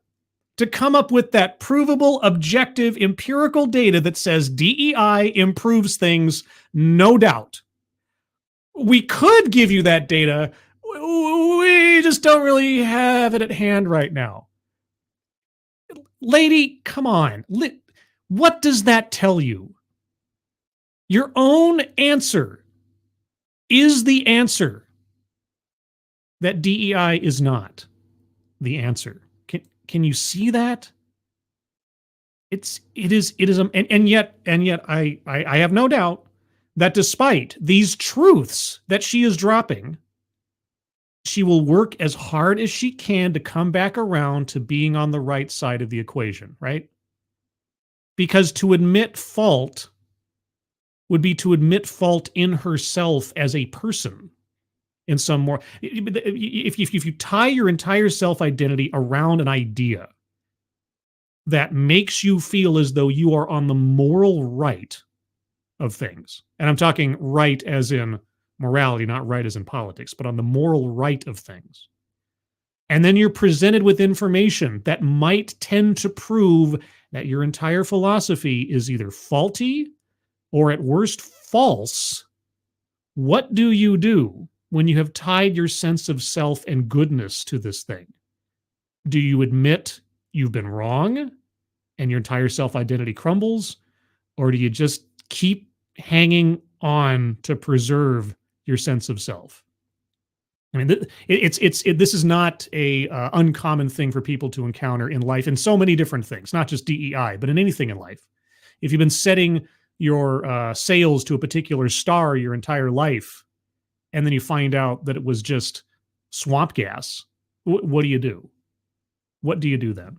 to come up with that provable, objective, empirical data that says DEI improves things, no doubt. We could give you that data. We just don't really have it at hand right now. Lady, come on. What does that tell you? Your own answer is the answer. That DEI is not the answer. Can you see that? It is, and yet I have no doubt that despite these truths that she is dropping, she will work as hard as she can to come back around to being on the right side of the equation, right? Because to admit fault would be to admit fault in herself as a person. In some more, if you tie your entire self-identity around an idea that makes you feel as though you are on the moral right of things, and I'm talking right as in morality, not right as in politics, but on the moral right of things, and then you're presented with information that might tend to prove that your entire philosophy is either faulty or at worst false, what do you do when you have tied your sense of self and goodness to this thing? Do you admit you've been wrong and your entire self-identity crumbles? Or do you just keep hanging on to preserve your sense of self? I mean, this is not a uncommon thing for people to encounter in life in so many different things, not just DEI, but in anything in life. If you've been setting your sails to a particular star your entire life, and then you find out that it was just swamp gas, what do you do? What do you do then?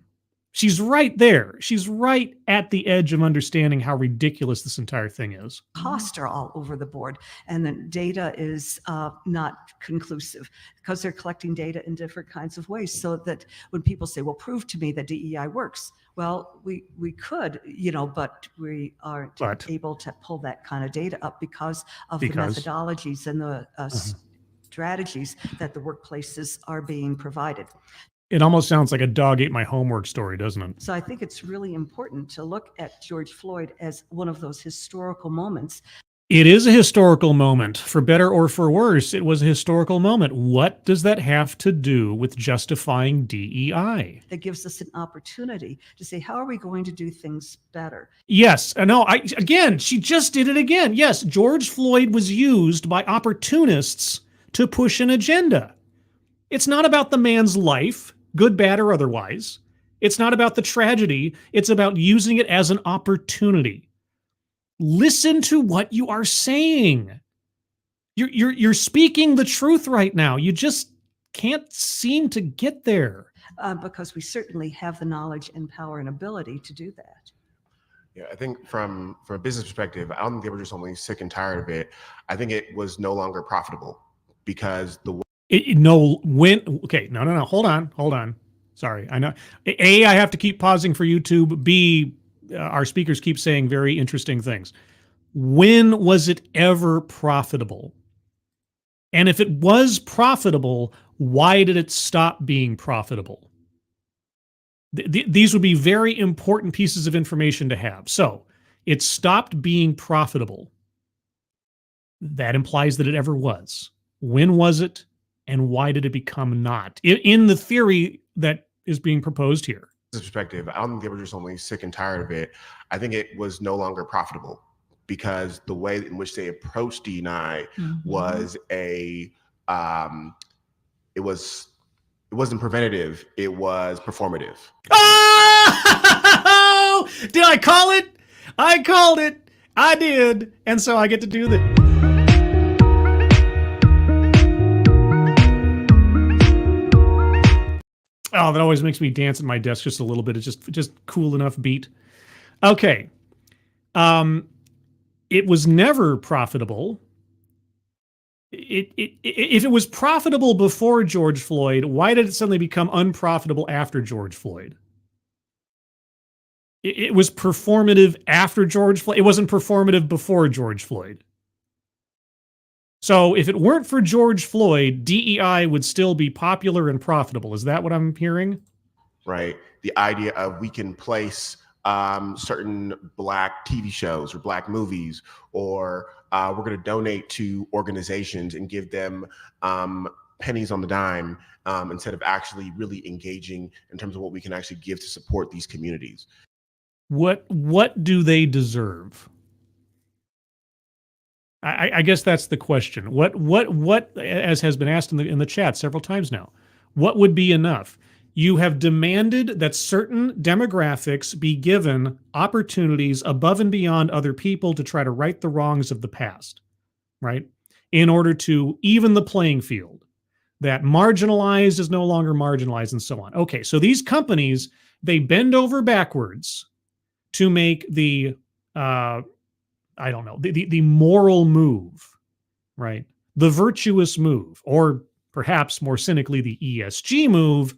She's right there. She's right at the edge of understanding how ridiculous this entire thing is. Costs are all over the board, and the data is not conclusive because they're collecting data in different kinds of ways, so that when people say, well, prove to me that DEI works. Well, we could, but we aren't able to pull that kind of data up because of the methodologies and the strategies that the workplaces are being provided. It almost sounds like a dog ate my homework story, doesn't it? So I think it's really important to look at George Floyd as one of those historical moments. It is a historical moment, for better or for worse. It was a historical moment. What does that have to do with justifying DEI? That gives us an opportunity to say, how are we going to do things better? Yes. No, again, she just did it again. Yes, George Floyd was used by opportunists to push an agenda. It's not about the man's life, good, bad, or otherwise. It's not about the tragedy. It's about using it as an opportunity. Listen to what you are saying. You're speaking the truth right now. You just can't seem to get there. Because we certainly have the knowledge and power and ability to do that. Yeah, I think from a business perspective, I don't think they were just only sick and tired of it. I think it was no longer profitable because the no. Hold on. Sorry, I know. A, I have to keep pausing for YouTube. B, our speakers keep saying very interesting things. When was it ever profitable? And if it was profitable, why did it stop being profitable? These would be very important pieces of information to have. So it stopped being profitable. That implies that it ever was. When was it? And why did it become not? In the theory that is being proposed here. Perspective, I don't think they were just only sick and tired of it. I think it was no longer profitable because the way in which they approached D.E.I. was it wasn't preventative, it was performative. Oh! Did I call it? I called it. I did. And so I get to do that. Oh, that always makes me dance at my desk just a little bit. It's just cool enough beat. Okay. It was never profitable. If it was profitable before George Floyd, why did it suddenly become unprofitable after George Floyd? It was performative after George Floyd. It wasn't performative before George Floyd. So if it weren't for George Floyd, DEI would still be popular and profitable. Is that what I'm hearing? Right. The idea of we can place certain Black TV shows or Black movies, or we're going to donate to organizations and give them pennies on the dime instead of actually really engaging in terms of what we can actually give to support these communities. What do they deserve? I guess that's the question. What, as has been asked in the chat several times now, what would be enough? You have demanded that certain demographics be given opportunities above and beyond other people to try to right the wrongs of the past, right? In order to even the playing field, that marginalized is no longer marginalized and so on. Okay, so these companies, they bend over backwards to make the the moral move, right? The virtuous move, or perhaps more cynically, the ESG move,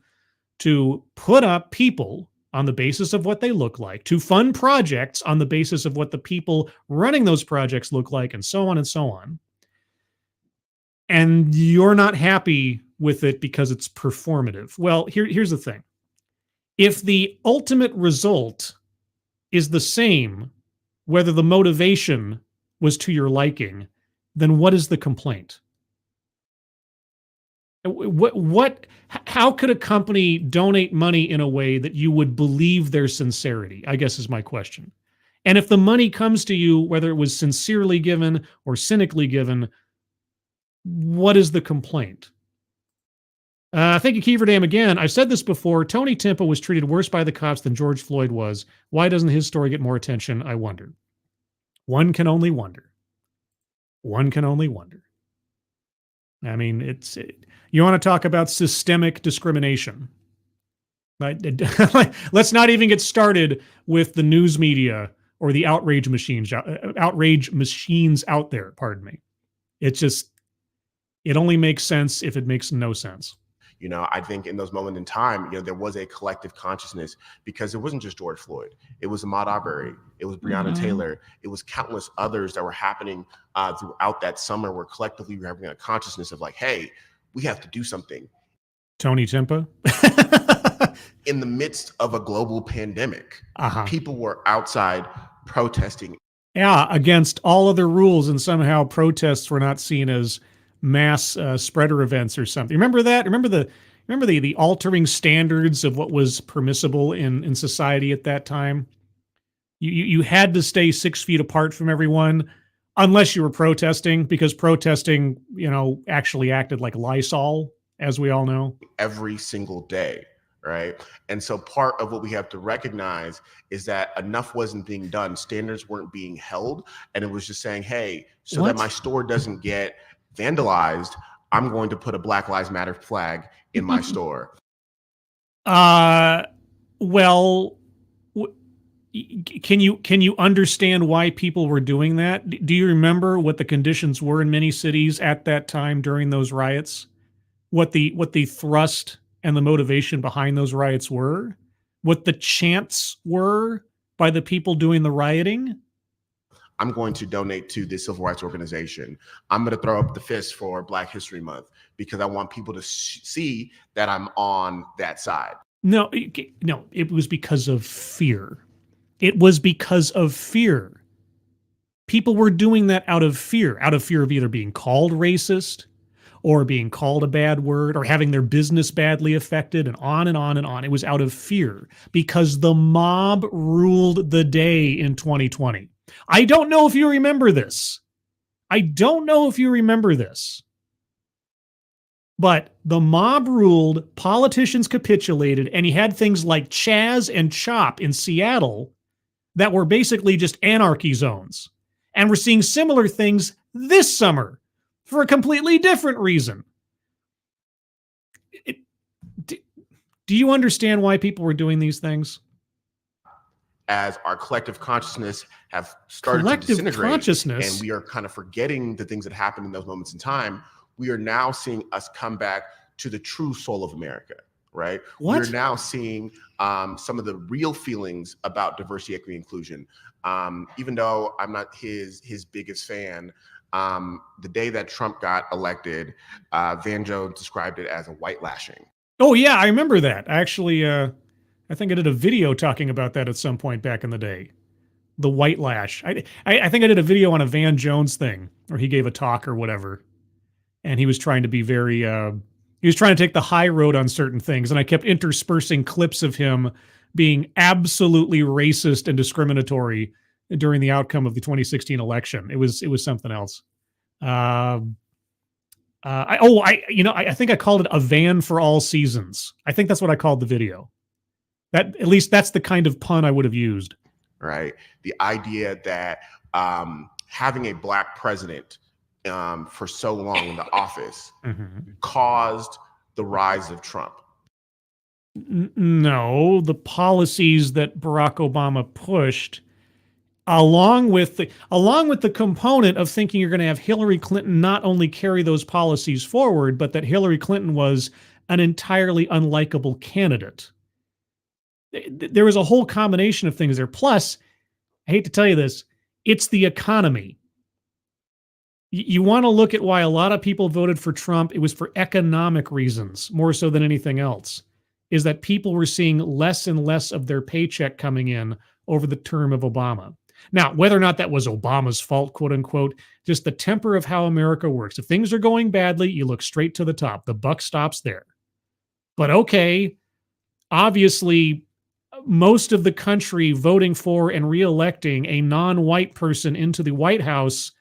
to put up people on the basis of what they look like, to fund projects on the basis of what the people running those projects look like, and so on and so on. And you're not happy with it because it's performative. Well, here's the thing. If the ultimate result is the same, whether the motivation was to your liking, then what is the complaint? How could a company donate money in a way that you would believe their sincerity, I guess is my question. And if the money comes to you, whether it was sincerely given or cynically given, what is the complaint? Thank you, Keeverdam, again. I've said this before. Tony Timpa was treated worse by the cops than George Floyd was. Why doesn't his story get more attention? I wonder. One can only wonder. One can only wonder. I mean, you want to talk about systemic discrimination. Right? Let's not even get started with the news media or the outrage machines out there. Pardon me. It only makes sense if it makes no sense. I think in those moments in time, there was a collective consciousness, because it wasn't just George Floyd. It was Ahmaud Arbery. It was Breonna Taylor. It was countless others that were happening throughout that summer, where collectively we were having a consciousness of like, hey, we have to do something. Tony Timpa. In the midst of a global pandemic, people were outside protesting. Yeah, against all other rules, and somehow protests were not seen as mass spreader events or something. Remember that? Remember the altering standards of what was permissible in society at that time? You had to stay 6 feet apart from everyone, unless you were protesting, because protesting, actually acted like Lysol, as we all know. Every single day. Right. And so part of what we have to recognize is that enough wasn't being done. Standards weren't being held. And it was just saying, hey, so that my store doesn't get vandalized, I'm going to put a Black Lives Matter flag in my store. Well, can you understand why people were doing that? Do you remember what the conditions were in many cities at that time during those riots? What the thrust and the motivation behind those riots were? What the chants were by the people doing the rioting? I'm going to donate to the civil rights organization. I'm going to throw up the fist for Black History Month, because I want people to see that I'm on that side. No, it was because of fear. It was because of fear. People were doing that out of fear of either being called racist, or being called a bad word, or having their business badly affected, and on and on and on. It was out of fear, because the mob ruled the day in 2020. I don't know if you remember this. But the mob ruled, politicians capitulated, and you had things like Chaz and Chop in Seattle that were basically just anarchy zones. And we're seeing similar things this summer, for a completely different reason. Do you understand why people were doing these things? As our collective consciousness have started to disintegrate, and we are kind of forgetting the things that happened in those moments in time, we are now seeing us come back to the true soul of America, right? What? We're now seeing some of the real feelings about diversity, equity, inclusion. Even though I'm not his biggest fan, the day that Trump got elected, Van Jones described it as a white lashing. Oh yeah, I remember that. Actually, I think I did a video talking about that at some point back in the day. The white lash. I think I did a video on a Van Jones thing, or he gave a talk or whatever, and he was trying to be very, he was trying to take the high road on certain things, and I kept interspersing clips of him being absolutely racist and discriminatory during the outcome of the 2016 election. It was something else. I think I called it a van for all seasons. I think that's what I called the video. At least that's the kind of pun I would have used. Right. The idea that having a Black president for so long in the office caused the rise of Trump. No, the policies that Barack Obama pushed, along with the component of thinking you're going to have Hillary Clinton not only carry those policies forward, but that Hillary Clinton was an entirely unlikable candidate. There was a whole combination of things there. Plus, I hate to tell you this, it's the economy. You want to look at why a lot of people voted for Trump. It was for economic reasons, more so than anything else, is that people were seeing less and less of their paycheck coming in over the term of Obama. Now, whether or not that was Obama's fault, quote unquote, just the temper of how America works. If things are going badly, you look straight to the top. The buck stops there. But okay, obviously, most of the country voting for and reelecting a non-white person into the White House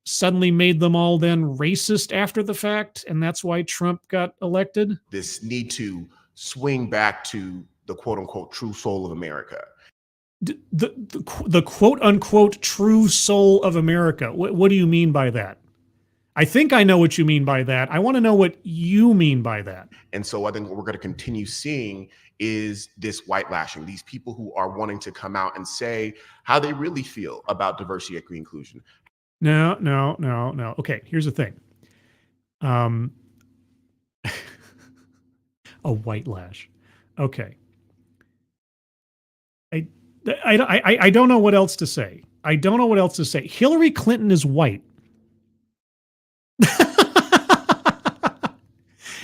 suddenly made them all then racist after the fact, and that's why Trump got elected. This need to swing back to the quote-unquote true soul of America. The quote-unquote true soul of America. What do you mean by that? I think I know what you mean by that. I want to know what you mean by that. And so I think what we're going to continue seeing is this white lashing, these people who are wanting to come out and say how they really feel about diversity, equity, inclusion. No. Okay, here's the thing. A white lash. Okay. I don't know what else to say. I don't know what else to say. Hillary Clinton is white.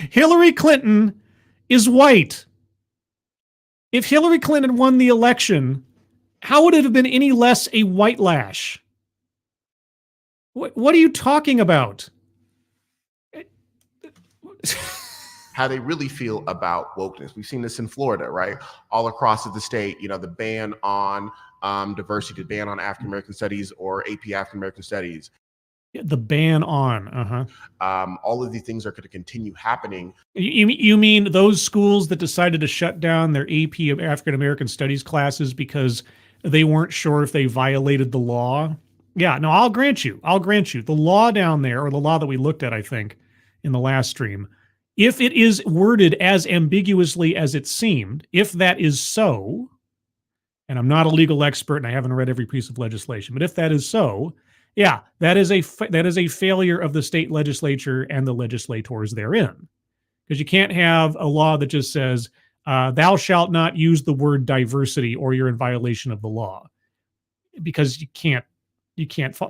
Hillary Clinton is white. If Hillary Clinton won the election, how would it have been any less a white lash? What are you talking about? How they really feel about wokeness. We've seen this in Florida, right? All across the state, you know, the ban on diversity, the ban on African American studies or AP African American studies. The ban on, all of these things are going to continue happening. You mean those schools that decided to shut down their AP African American Studies classes because they weren't sure if they violated the law? Yeah, no, I'll grant you. The law down there, or the law that we looked at, I think, in the last stream, if it is worded as ambiguously as it seemed, if that is so, and I'm not a legal expert and I haven't read every piece of legislation, but if that is so, yeah, that is a failure of the state legislature and the legislators therein. Because you can't have a law that just says, thou shalt not use the word diversity or you're in violation of the law. Because you can't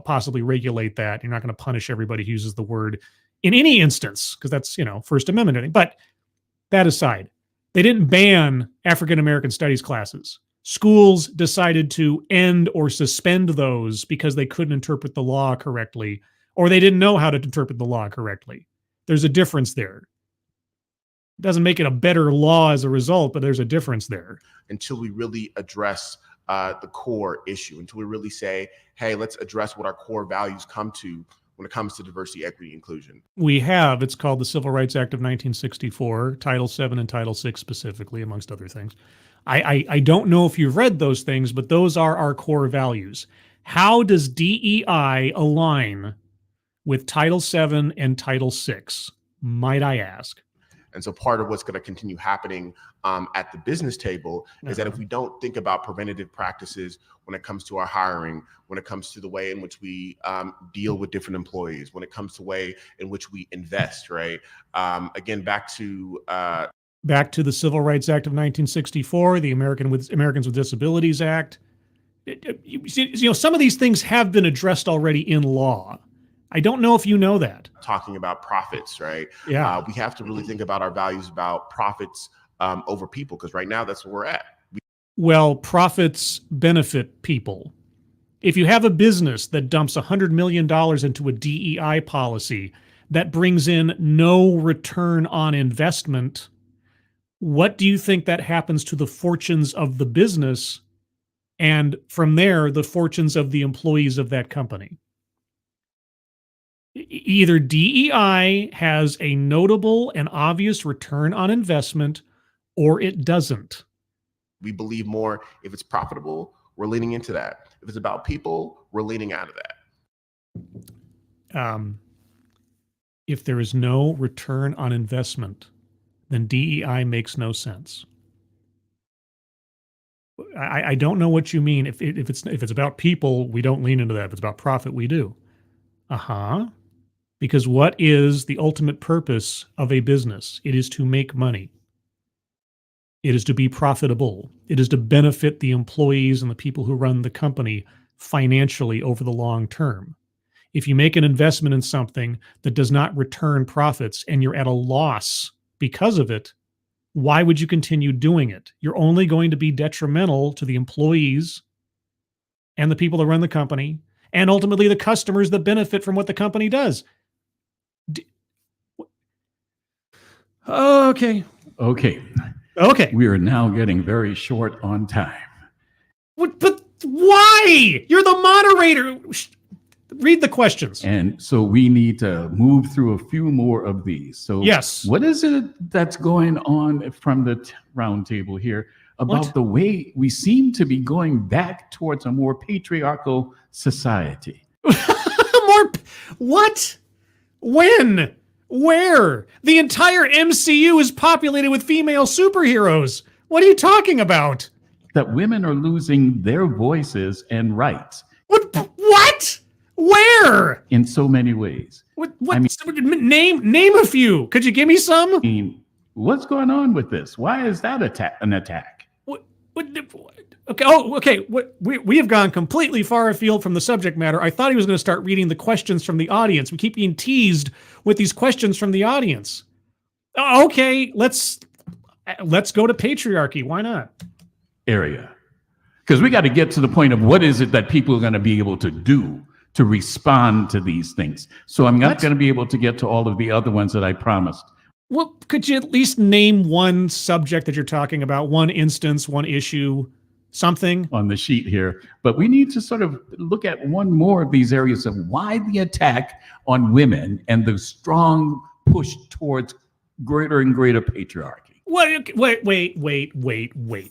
possibly regulate that. You're not going to punish everybody who uses the word in any instance, because that's, First Amendment. But that aside, they didn't ban African American studies classes. Schools decided to end or suspend those because they couldn't interpret the law correctly, or they didn't know how to interpret the law correctly. There's a difference there. It doesn't make it a better law as a result, but there's a difference there. Until we really address the core issue, until we really say, hey, let's address what our core values come to when it comes to diversity, equity, inclusion. It's called the Civil Rights Act of 1964, Title VII and Title VI specifically, amongst other things. I don't know if you've read those things, but those are our core values. How does DEI align with Title VII and Title VI, might I ask? And so part of what's going to continue happening at the business table is that if we don't think about preventative practices when it comes to our hiring, when it comes to the way in which we deal with different employees, when it comes to the way in which we invest, right? Again, back to the Civil Rights Act of 1964, the Americans with Disabilities Act. Some of these things have been addressed already in law. I don't know if you know that. Talking about profits, right? Yeah. We have to really think about our values about profits over people, because right now that's where we're at. Well, profits benefit people. If you have a business that dumps $100 million into a DEI policy that brings in no return on investment, what do you think that happens to the fortunes of the business, and from there, the fortunes of the employees of that company? Either DEI has a notable and obvious return on investment, or it doesn't. We believe more if it's profitable, we're leaning into that. If it's about people, we're leaning out of that. If there is no return on investment, then DEI makes no sense. I don't know what you mean. If it's about people, we don't lean into that. If it's about profit, we do. Because what is the ultimate purpose of a business? It is to make money. It is to be profitable. It is to benefit the employees and the people who run the company financially over the long term. If you make an investment in something that does not return profits and you're at a loss because of it, why would you continue doing it? You're only going to be detrimental to the employees and the people that run the company, and ultimately the customers that benefit from what the company does. Okay. We are now getting very short on time. But why? You're the moderator. Read the questions. And so we need to move through a few more of these. So yes, what is it that's going on from the round table here about the way we seem to be going back towards a more patriarchal society? What? When? Where? The entire MCU is populated with female superheroes. What are you talking about? That women are losing their voices and rights. What? Where? In so many ways. What? I mean, name a few. Could you give me some? I mean, What's going on with this? Why is that an attack? Okay. Oh, okay. We have gone completely far afield from the subject matter. I thought he was going to start reading the questions from the audience. We keep being teased with these questions from the audience. Okay, let's go to patriarchy. Why not? Area. Because we got to get to the point of what is it that people are going to be able to do to respond to these things. So I'm not going to be able to get to all of the other ones that I promised. Well, could you at least name one subject that you're talking about, one instance, one issue, something? On the sheet here. But we need to sort of look at one more of these areas of why the attack on women and the strong push towards greater and greater patriarchy. Wait.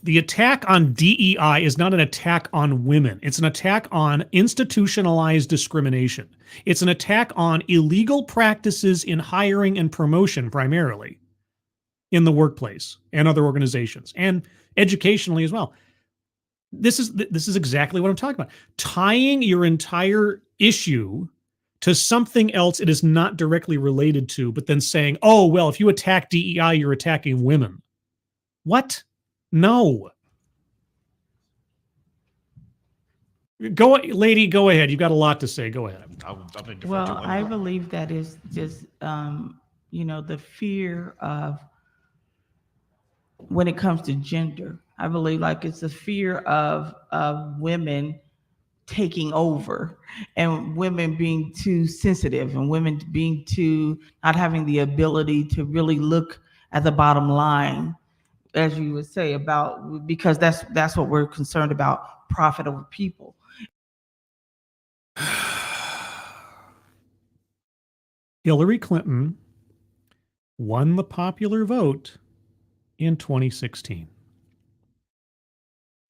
The attack on DEI is not an attack on women. It's an attack on institutionalized discrimination. It's an attack on illegal practices in hiring and promotion, primarily in the workplace and other organizations, and educationally as well. This is exactly what I'm talking about. Tying your entire issue to something else it is not directly related to, but then saying, oh, well, if you attack DEI, you're attacking women. What? No. Go, lady, go ahead. You've got a lot to say. Go ahead. Well, I believe that is just, the fear of, when it comes to gender, I believe like it's a fear of women taking over and women being too sensitive and women being too not having the ability to really look at the bottom line, as you would say, about, because that's what we're concerned about, profit over people. Hillary Clinton won the popular vote in 2016.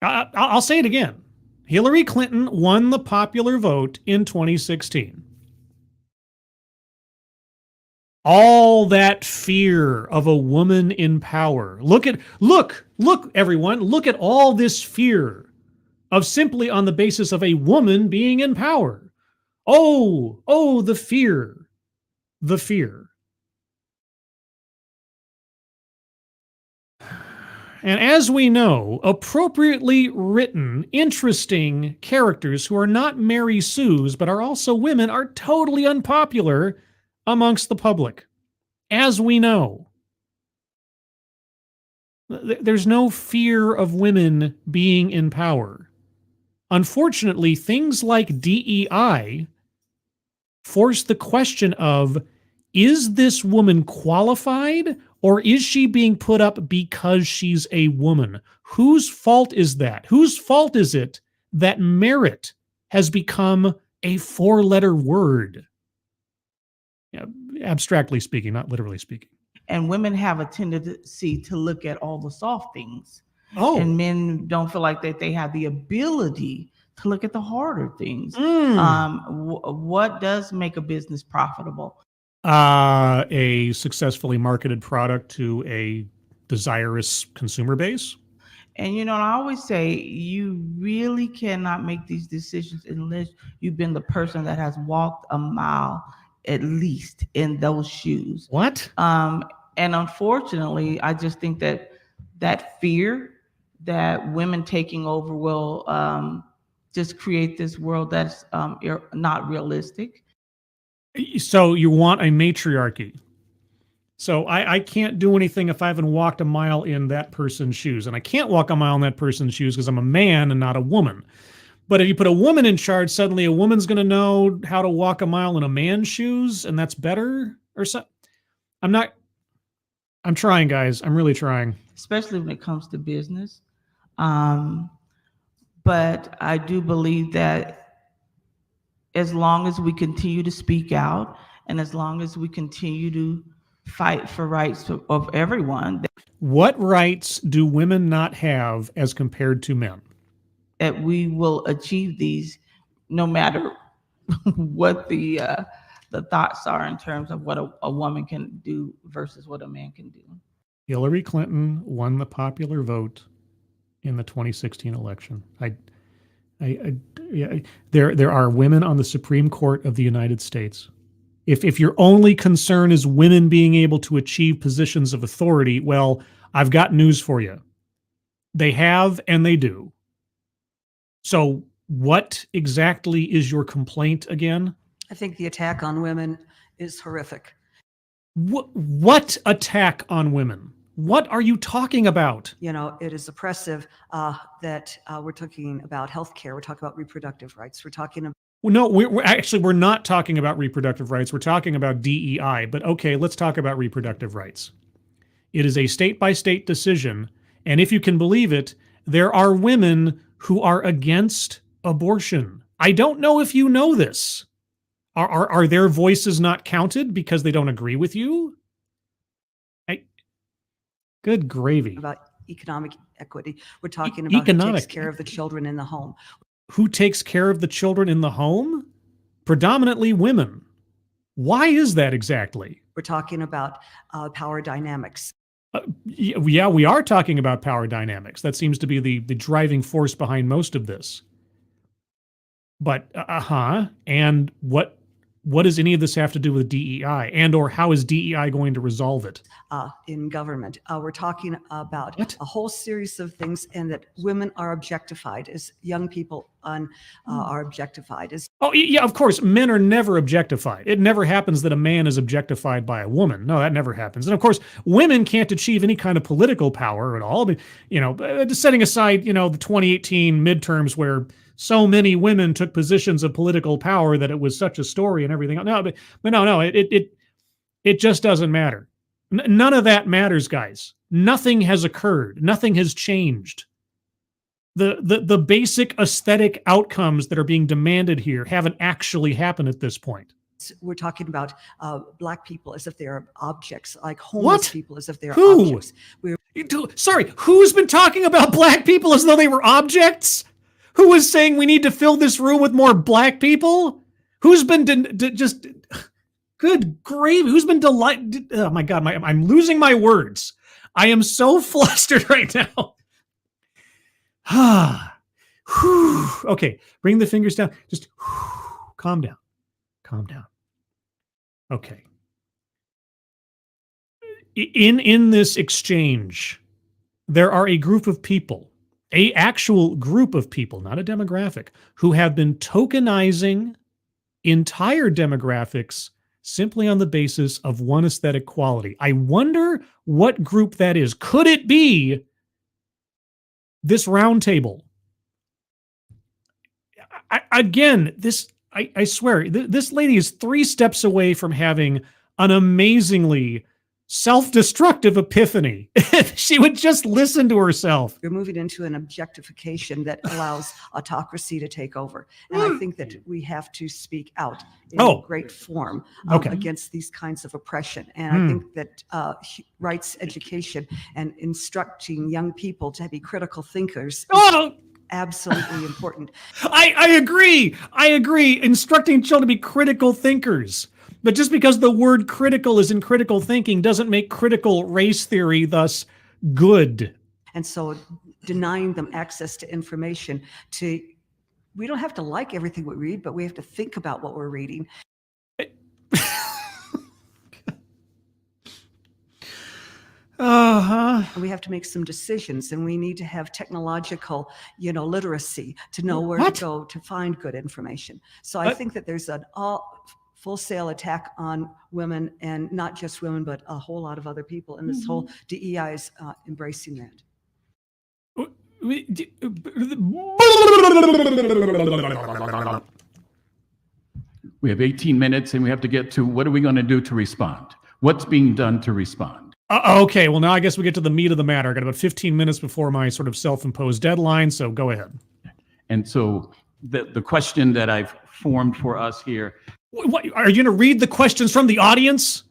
I'll say it again. Hillary Clinton won the popular vote in 2016. All that fear of a woman in power. Look, everyone, look at all this fear of simply on the basis of a woman being in power. Oh, the fear. The fear. And as we know, appropriately written, interesting characters who are not Mary Sues, but are also women, are totally unpopular amongst the public. As we know. There's no fear of women being in power. Unfortunately, things like DEI force the question of, is this woman qualified, or is she being put up because she's a woman? Whose fault is that? Whose fault is it that merit has become a four-letter word? Yeah, abstractly speaking, not literally speaking. And women have a tendency to look at all the soft things. Oh. And men don't feel like that they have the ability to look at the harder things. What does make a business profitable? A successfully marketed product to a desirous consumer base. And, I always say you really cannot make these decisions unless you've been the person that has walked a mile at least in those shoes. What? And unfortunately, I just think that fear that women taking over will just create this world that's not realistic. So you want a matriarchy. So I can't do anything if I haven't walked a mile in that person's shoes. And I can't walk a mile in that person's shoes because I'm a man and not a woman. But if you put a woman in charge, suddenly a woman's going to know how to walk a mile in a man's shoes, and that's better? Or so? I'm trying, guys. I'm really trying. Especially when it comes to business. But I do believe that as long as we continue to speak out and as long as we continue to fight for rights of everyone. What rights do women not have as compared to men? That we will achieve these no matter what the thoughts are in terms of what a woman can do versus what a man can do. Hillary Clinton won the popular vote in the 2016 election. There are women on the Supreme Court of the United States. If your only concern is women being able to achieve positions of authority, well, I've got news for you. They have and they do. So what exactly is your complaint again? I think the attack on women is horrific. What attack on women? What are you talking about? You know, it is oppressive that we're talking about healthcare. We're talking about reproductive rights. We're talking about. No, we're not talking about reproductive rights. We're talking about DEI. But okay, let's talk about reproductive rights. It is a state-by-state decision. And if you can believe it, there are women who are against abortion. I don't know if you know this. Are their voices not counted because they don't agree with you? Good gravy. About economic equity. We're talking about who takes care of the children in the home. Who takes care of the children in the home? Predominantly women. Why is that exactly? We're talking about power dynamics. Yeah, we are talking about power dynamics. That seems to be the driving force behind most of this. But, and what does any of this have to do with DEI, and or how is DEI going to resolve it? In government, we're talking about a whole series of things, and that women are objectified as young people are objectified as. Oh yeah, of course, men are never objectified. It never happens that a man is objectified by a woman. No, that never happens. And of course, women can't achieve any kind of political power at all. But, setting aside, the 2018 midterms where so many women took positions of political power that it was such a story and everything. No, but no, it just doesn't matter. None of that matters, guys. Nothing has occurred. Nothing has changed. The basic aesthetic outcomes that are being demanded here haven't actually happened at this point. We're talking about Black people as if they are objects, like homeless people as if they are objects. Sorry, who's been talking about Black people as though they were objects? Who is saying we need to fill this room with more Black people? Who's been just... Good gravy. Who's been delighted? Oh my God, I'm losing my words. I am so flustered right now. Okay, bring the fingers down. Just calm down. Calm down. Okay. In this exchange, there are a group of people, a actual group of people, not a demographic, who have been tokenizing entire demographics simply on the basis of one aesthetic quality. I wonder what group that is. Could it be this roundtable? I swear, this lady is 3 steps away from having an amazingly self-destructive epiphany. If she would just listen to herself. We're moving into an objectification that allows autocracy to take over. And I think that we have to speak out in great form against these kinds of oppression. And I think that rights education and instructing young people to be critical thinkers is absolutely important. I agree. Instructing children to be critical thinkers. But just because the word critical is in critical thinking doesn't make critical race theory thus good. And so denying them access to information, we don't have to like everything we read, but we have to think about what we're reading. And we have to make some decisions, and we need to have technological, literacy to know where to go to find good information. So I think that there's an full-scale attack on women, and not just women, but a whole lot of other people. And this whole DEI is embracing that. We have 18 minutes, and we have to get to what are we going to do to respond? What's being done to respond? Okay, well, now I guess we get to the meat of the matter. I got about 15 minutes before my sort of self-imposed deadline, so go ahead. And so the question that I've formed for us here. What, are you going to read the questions from the audience?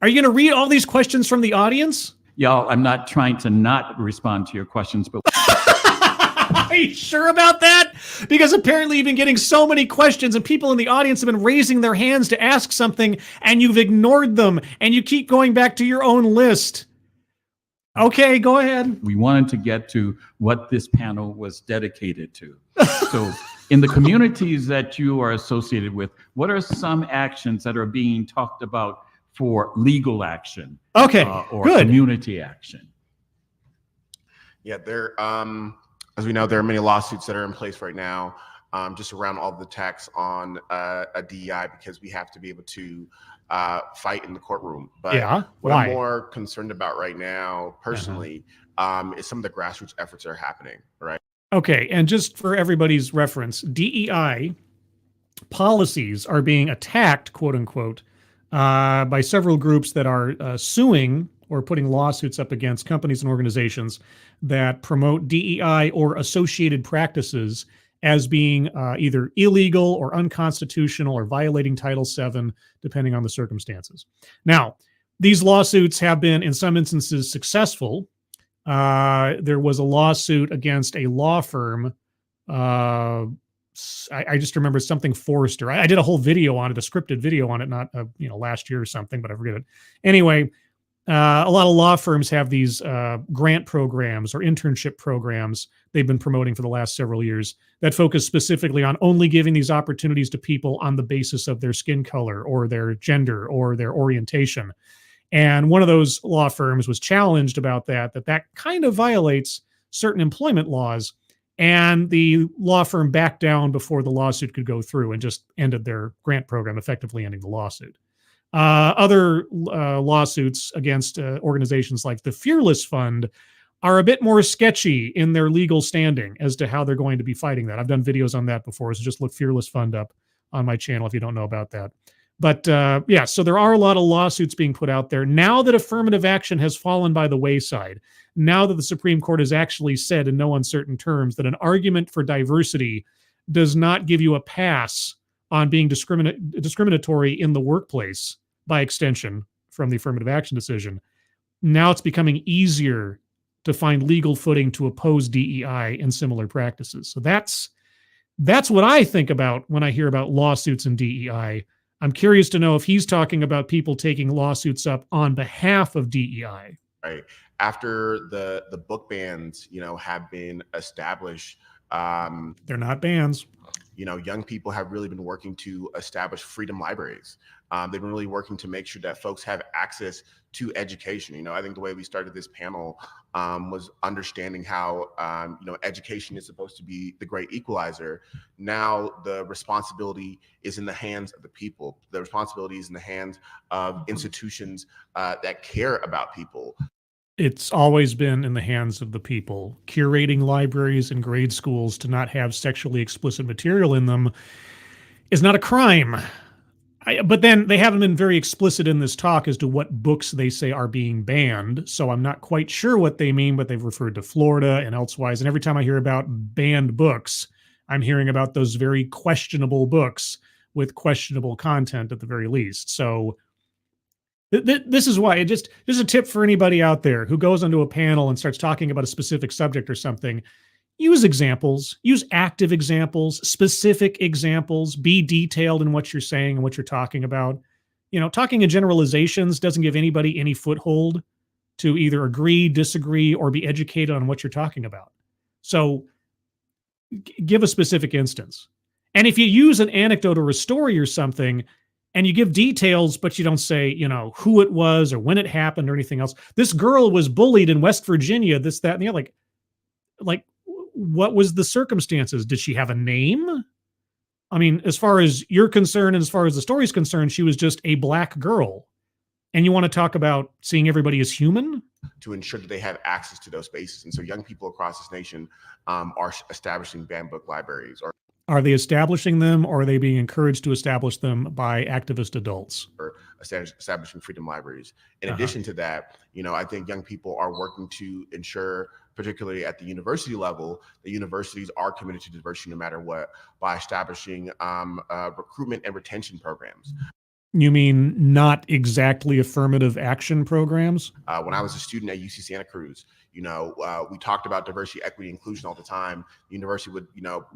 Are you going to read all these questions from the audience? Y'all, I'm not trying to not respond to your questions, but... Are you sure about that? Because apparently you've been getting so many questions and people in the audience have been raising their hands to ask something and you've ignored them and you keep going back to your own list. Okay, go ahead. We wanted to get to what this panel was dedicated to. So In the communities that you are associated with, what are some actions that are being talked about for legal action? Okay, or good. community action? Yeah, as we know, there are many lawsuits that are in place right now, just around all the attacks on a DEI, because we have to be able to fight in the courtroom. But Yeah, what why? I'm more concerned about right now, personally, is some of the grassroots efforts that are happening, right? Okay, and just for everybody's reference, DEI policies are being attacked, quote unquote, by several groups that are suing or putting lawsuits up against companies and organizations that promote DEI or associated practices as being either illegal or unconstitutional or violating Title VII, depending on the circumstances. Now, these lawsuits have been, in some instances, successful. There was a lawsuit against a law firm. I just remember something Forrester. I did a whole video on it, a scripted video on it, not last year or something, but I forget it. Anyway, a lot of law firms have these grant programs or internship programs they've been promoting for the last several years that focus specifically on only giving these opportunities to people on the basis of their skin color or their gender or their orientation. And one of those law firms was challenged about that kind of violates certain employment laws. And the law firm backed down before the lawsuit could go through and just ended their grant program, effectively ending the lawsuit. Other lawsuits against organizations like the Fearless Fund are a bit more sketchy in their legal standing as to how they're going to be fighting that. I've done videos on that before, so just look Fearless Fund up on my channel if you don't know about that. But yeah, so there are a lot of lawsuits being put out there. Now that affirmative action has fallen by the wayside, now that the Supreme Court has actually said in no uncertain terms that an argument for diversity does not give you a pass on being discriminatory in the workplace by extension from the affirmative action decision, now it's becoming easier to find legal footing to oppose DEI and similar practices. So that's what I think about when I hear about lawsuits and DEI. I'm curious to know if he's talking about people taking lawsuits up on behalf of DEI. Right. After the book bans, have been established. They're not bans. Young people have really been working to establish freedom libraries. They've been really working to make sure that folks have access to education. I think the way we started this panel was understanding how, education is supposed to be the great equalizer. Now the responsibility is in the hands of the people. The responsibility is in the hands of institutions that care about people. It's always been in the hands of the people. Curating libraries and grade schools to not have sexually explicit material in them is not a crime. But then they haven't been very explicit in this talk as to what books they say are being banned. So I'm not quite sure what they mean, but they've referred to Florida and elsewise. And every time I hear about banned books, I'm hearing about those very questionable books with questionable content at the very least. So this is why just a tip for anybody out there who goes onto a panel and starts talking about a specific subject or something. Use examples, use active examples, specific examples, be detailed in what you're saying and what you're talking about. Talking in generalizations doesn't give anybody any foothold to either agree, disagree, or be educated on what you're talking about. So give a specific instance. And if you use an anecdote or a story or something, and you give details, but you don't say, who it was or when it happened or anything else. This girl was bullied in West Virginia, this, that, and the other. Like, what was the circumstances? Did she have a name? I mean, as far as you're concerned and as far as the story's concerned, she was just a black girl. And you want to talk about seeing everybody as human? To ensure that they have access to those spaces. And so young people across this nation are establishing banned book libraries. Are they establishing them, or are they being encouraged to establish them by activist adults? Or establishing freedom libraries. In addition to that, I think young people are working to ensure, particularly at the university level, that universities are committed to diversity no matter what, by establishing recruitment and retention programs. You mean not exactly affirmative action programs? When I was a student at UC Santa Cruz, we talked about diversity, equity, inclusion all the time. The university would,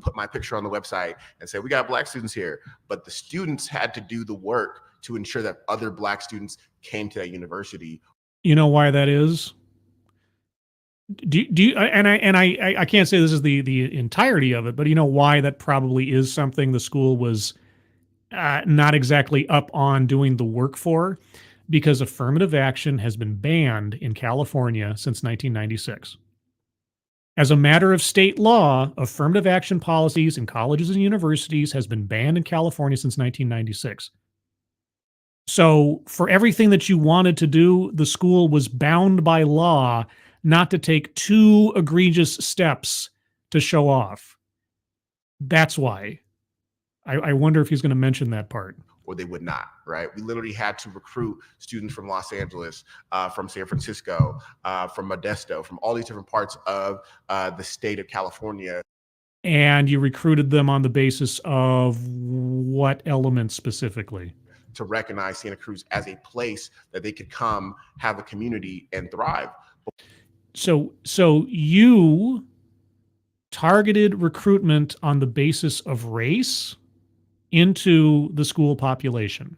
put my picture on the website and say, we got Black students here. But the students had to do the work to ensure that other Black students came to that university. You know why that is? Do you, I can't say this is the entirety of it, but you know why that probably is something the school was not exactly up on doing the work for? Because affirmative action has been banned in California since 1996. As a matter of state law, affirmative action policies in colleges and universities has been banned in California since 1996. So for everything that you wanted to do, the school was bound by law not to take too egregious steps to show off. That's why. I wonder if he's going to mention that part. Or they would not, right? We literally had to recruit students from Los Angeles, from San Francisco, from Modesto, from all these different parts of the state of California. And you recruited them on the basis of what elements specifically? To recognize Santa Cruz as a place that they could come, have a community, and thrive. So you targeted recruitment on the basis of race into the school population.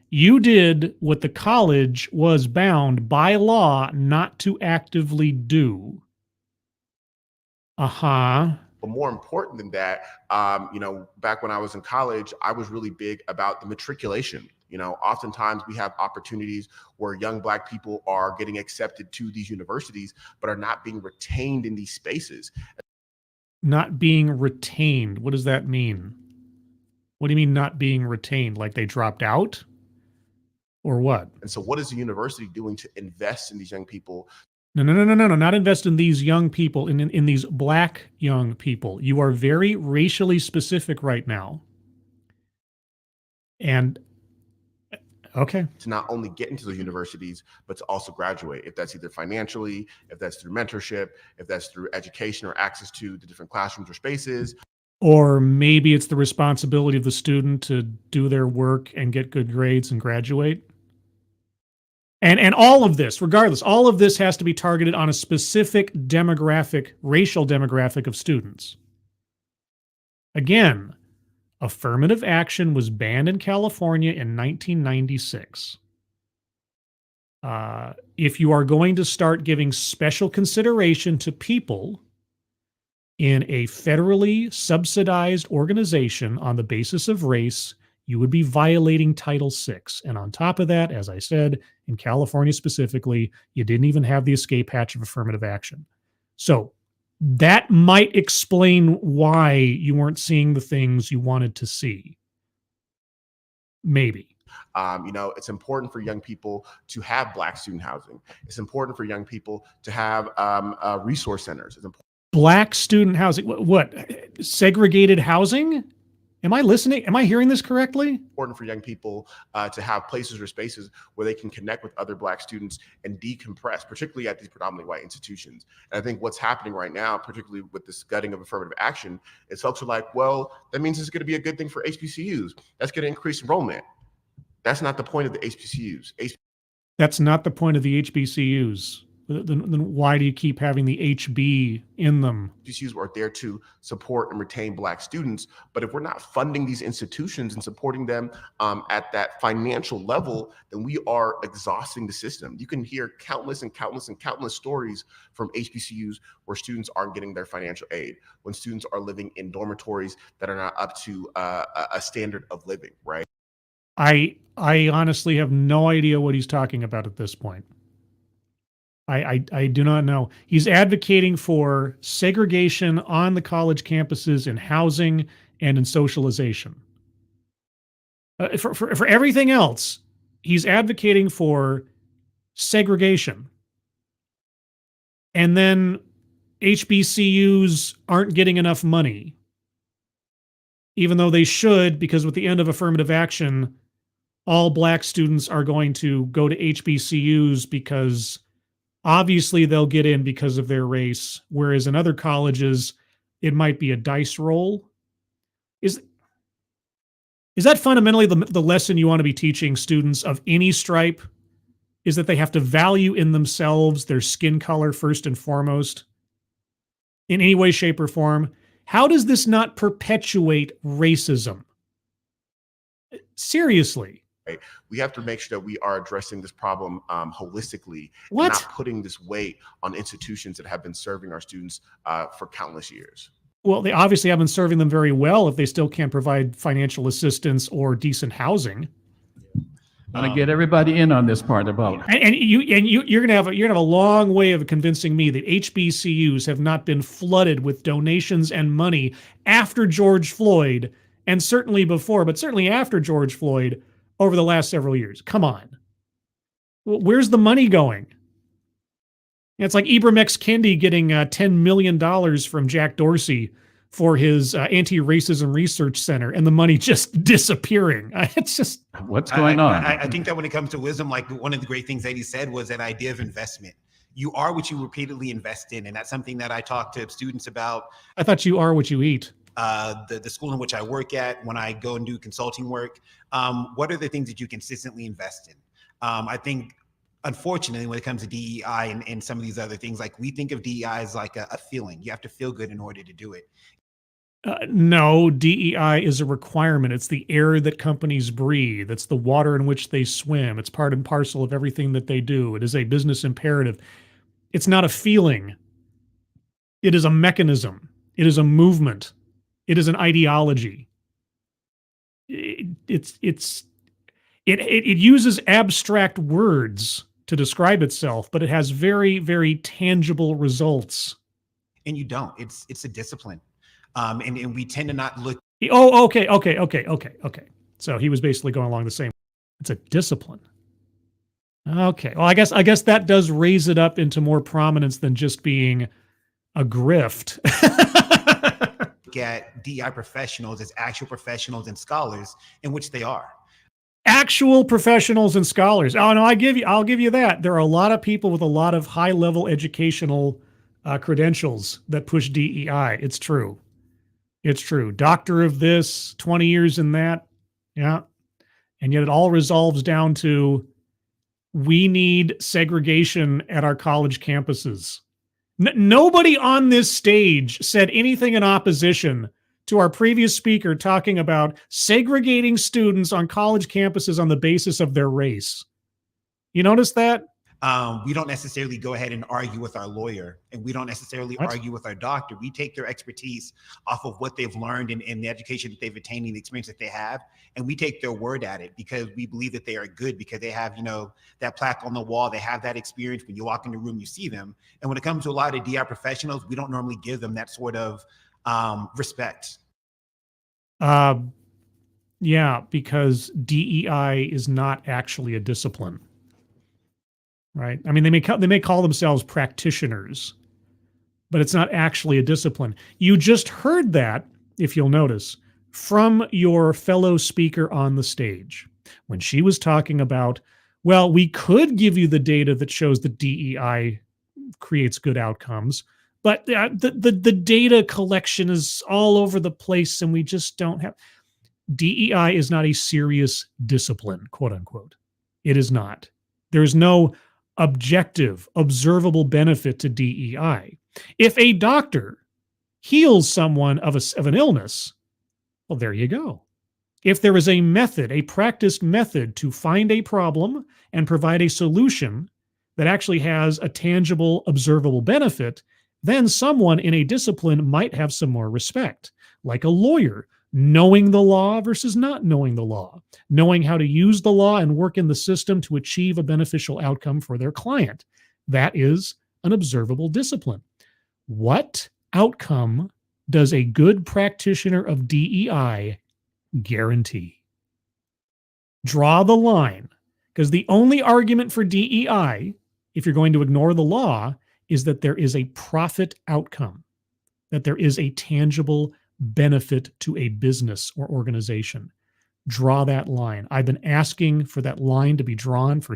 You did what the college was bound by law not to actively do. Uh-huh. But more important than that, back when I was in college, I was really big about the matriculation. Oftentimes we have opportunities where young Black people are getting accepted to these universities, but are not being retained in these spaces. Not being retained. What does that mean? What do you mean not being retained? Like they dropped out? Or what? And so what is the university doing to invest in these young people? No, not invest in these young people, in these Black young people. You are very racially specific right now. And, okay. To not only get into those universities, but to also graduate, if that's either financially, if that's through mentorship, if that's through education or access to the different classrooms or spaces. Or maybe it's the responsibility of the student to do their work and get good grades and graduate. And all of this, regardless, all of this has to be targeted on a specific demographic, racial demographic of students. Again, affirmative action was banned in California in 1996. If you are going to start giving special consideration to people in a federally subsidized organization on the basis of race, you would be violating Title VI. And on top of that, as I said, in California specifically, you didn't even have the escape hatch of affirmative action. So that might explain why you weren't seeing the things you wanted to see. Maybe. It's important for young people to have Black student housing. It's important for young people to have resource centers. It's important. Black student housing, what? Segregated housing? Am I listening? Am I hearing this correctly? Important for young people to have places or spaces where they can connect with other Black students and decompress, particularly at these predominantly white institutions. And I think what's happening right now, particularly with this gutting of affirmative action, is folks are like, well, that means it's going to be a good thing for HBCUs. That's going to increase enrollment. That's not the point of the HBCUs. That's not the point of the HBCUs. Then why do you keep having the HB in them? HBCUs are there to support and retain Black students, but if we're not funding these institutions and supporting them at that financial level, then we are exhausting the system. You can hear countless stories from HBCUs where students aren't getting their financial aid, when students are living in dormitories that are not up to a standard of living, right? I honestly have no idea what he's talking about at this point. I do not know. He's advocating for segregation on the college campuses in housing and in socialization. For everything else, he's advocating for segregation. And then HBCUs aren't getting enough money, even though they should, because with the end of affirmative action, all Black students are going to go to HBCUs because obviously they'll get in because of their race, whereas in other colleges, it might be a dice roll. Is that fundamentally the lesson you want to be teaching students of any stripe? Is that they have to value in themselves their skin color first and foremost? In any way, shape, or form? How does this not perpetuate racism? Seriously. Right? We have to make sure that we are addressing this problem holistically and What? not putting this weight on institutions that have been serving our students for countless years. Well, they obviously have been serving them very well if they still can't provide financial assistance or decent housing. Want to get everybody in on this part about You're gonna have a long way of convincing me that HBCUs have not been flooded with donations and money after George Floyd, and certainly before, but certainly after George Floyd over the last several years. Come on, where's the money going? It's like Ibram X. Kendi getting $10 million from Jack Dorsey for his anti-racism research center, and the money just disappearing. It's just what's going on. I think that when it comes to wisdom, like one of the great things that he said was that idea of investment. You are what you repeatedly invest in, and that's something that I talk to students about. I thought you are what you eat. The school in which I work at, when I go and do consulting work, what are the things that you consistently invest in? I think, unfortunately, when it comes to DEI and some of these other things, like we think of DEI as like a feeling. You have to feel good in order to do it. No, DEI is a requirement. It's the air that companies breathe. It's the water in which they swim. It's part and parcel of everything that they do. It is a business imperative. It's not a feeling. It is a mechanism. It is a movement. It is an ideology. It uses abstract words to describe itself, but it has very, very tangible results. And you don't. It's a discipline. And we tend to not look. Oh, okay. So he was basically going along the same. It's a discipline. Okay. Well, I guess that does raise it up into more prominence than just being a grift. At DEI professionals as actual professionals and scholars, in which they are. Actual professionals and scholars. Oh no, I'll give you that. There are a lot of people with a lot of high-level educational credentials that push DEI. It's true. It's true. Doctor of this, 20 years in that. Yeah. And yet it all resolves down to we need segregation at our college campuses. Nobody on this stage said anything in opposition to our previous speaker talking about segregating students on college campuses on the basis of their race. You notice that? We don't necessarily go ahead and argue with our lawyer, and we don't necessarily argue with our doctor. We take their expertise off of what they've learned and the education that they've attained and the experience that they have, and we take their word at it because we believe that they are good because they have, that plaque on the wall. They have that experience. When you walk in the room, you see them. And when it comes to a lot of DI professionals, we don't normally give them that sort of respect. Yeah, because DEI is not actually a discipline. Right. I mean, they may call themselves practitioners, but it's not actually a discipline. You just heard that, if you'll notice, from your fellow speaker on the stage when she was talking about, well, we could give you the data that shows that DEI creates good outcomes, but the data collection is all over the place and we just don't have. DEI is not a serious discipline, quote unquote. It is not. There's no objective, observable benefit to DEI. If a doctor heals someone of an illness, well, there you go. If there is a method, a practiced method to find a problem and provide a solution that actually has a tangible, observable benefit, then someone in a discipline might have some more respect, like a lawyer, knowing the law versus not knowing the law, knowing how to use the law and work in the system to achieve a beneficial outcome for their client. That is an observable discipline. What outcome does a good practitioner of DEI guarantee? Draw the line, because the only argument for DEI, if you're going to ignore the law, is that there is a profit outcome, that there is a tangible benefit to a business or organization. Draw that line. I've been asking for that line to be drawn for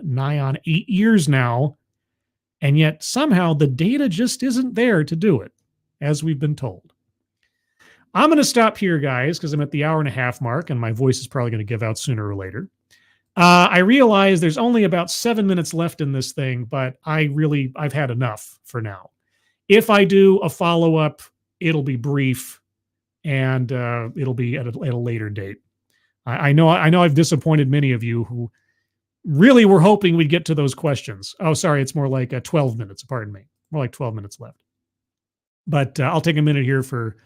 nigh on 8 years now, and yet somehow the data just isn't there to do it, as we've been told. I'm going to stop here, guys, because I'm at the hour-and-a-half mark, and my voice is probably going to give out sooner or later. I realize there's only about 7 minutes left in this thing, but I've had enough for now. If I do a follow-up, it'll be brief, and it'll be at a later date. I know I've disappointed many of you who really were hoping we'd get to those questions. Oh, sorry, it's more like 12 minutes. Pardon me, more like 12 minutes left. But I'll take a minute here for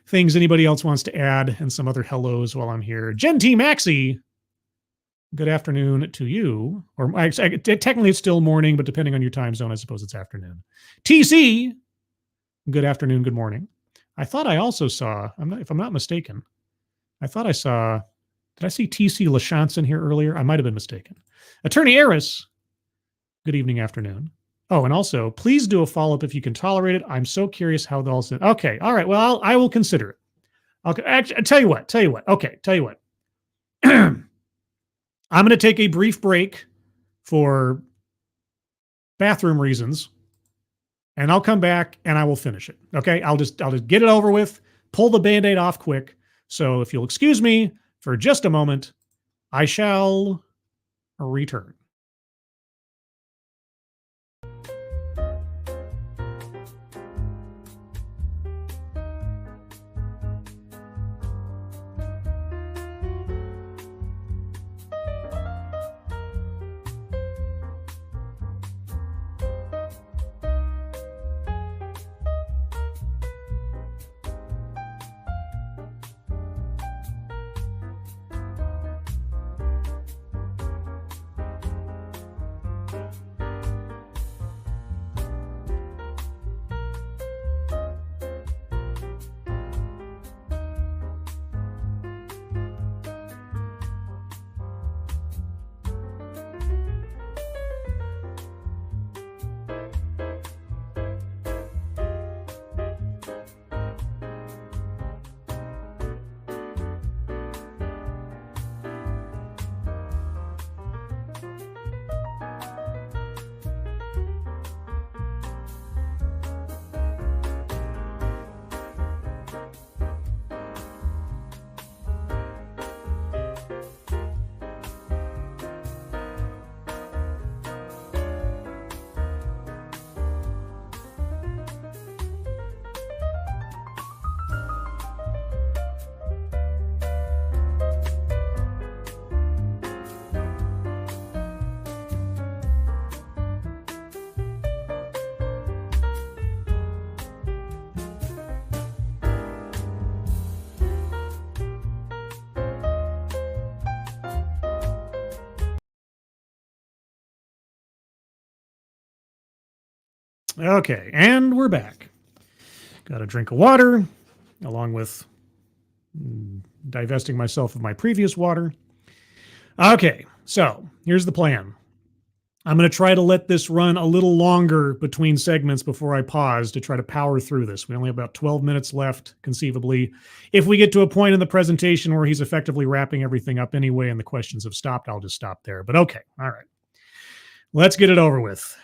things anybody else wants to add and some other hellos while I'm here. Gen T Maxi, good afternoon to you. Or technically it's still morning, but depending on your time zone, I suppose it's afternoon. TC, good afternoon, good morning. I thought I also saw, if I'm not mistaken, I thought I saw, did I see TC LaChance in here earlier? I might have been mistaken. Attorney Eris, good evening, afternoon. Oh, and also, please do a follow-up if you can tolerate it. I'm so curious how the all's. Okay, all right. Well, I will consider it. Okay, actually, tell you what. Okay, tell you what. I'm going to take a brief break for bathroom reasons, and I'll come back and I will finish it. Okay, I'll just get it over with. Pull the Band-Aid off quick. So if you'll excuse me for just a moment, I shall return. Okay, and we're back. Got a drink of water, along with divesting myself of my previous water. Okay, so here's the plan. I'm going to try to let this run a little longer between segments before I pause to try to power through this. We only have about 12 minutes left, conceivably. If we get to a point in the presentation where he's effectively wrapping everything up anyway and the questions have stopped, I'll just stop there. But okay, all right. Let's get it over with.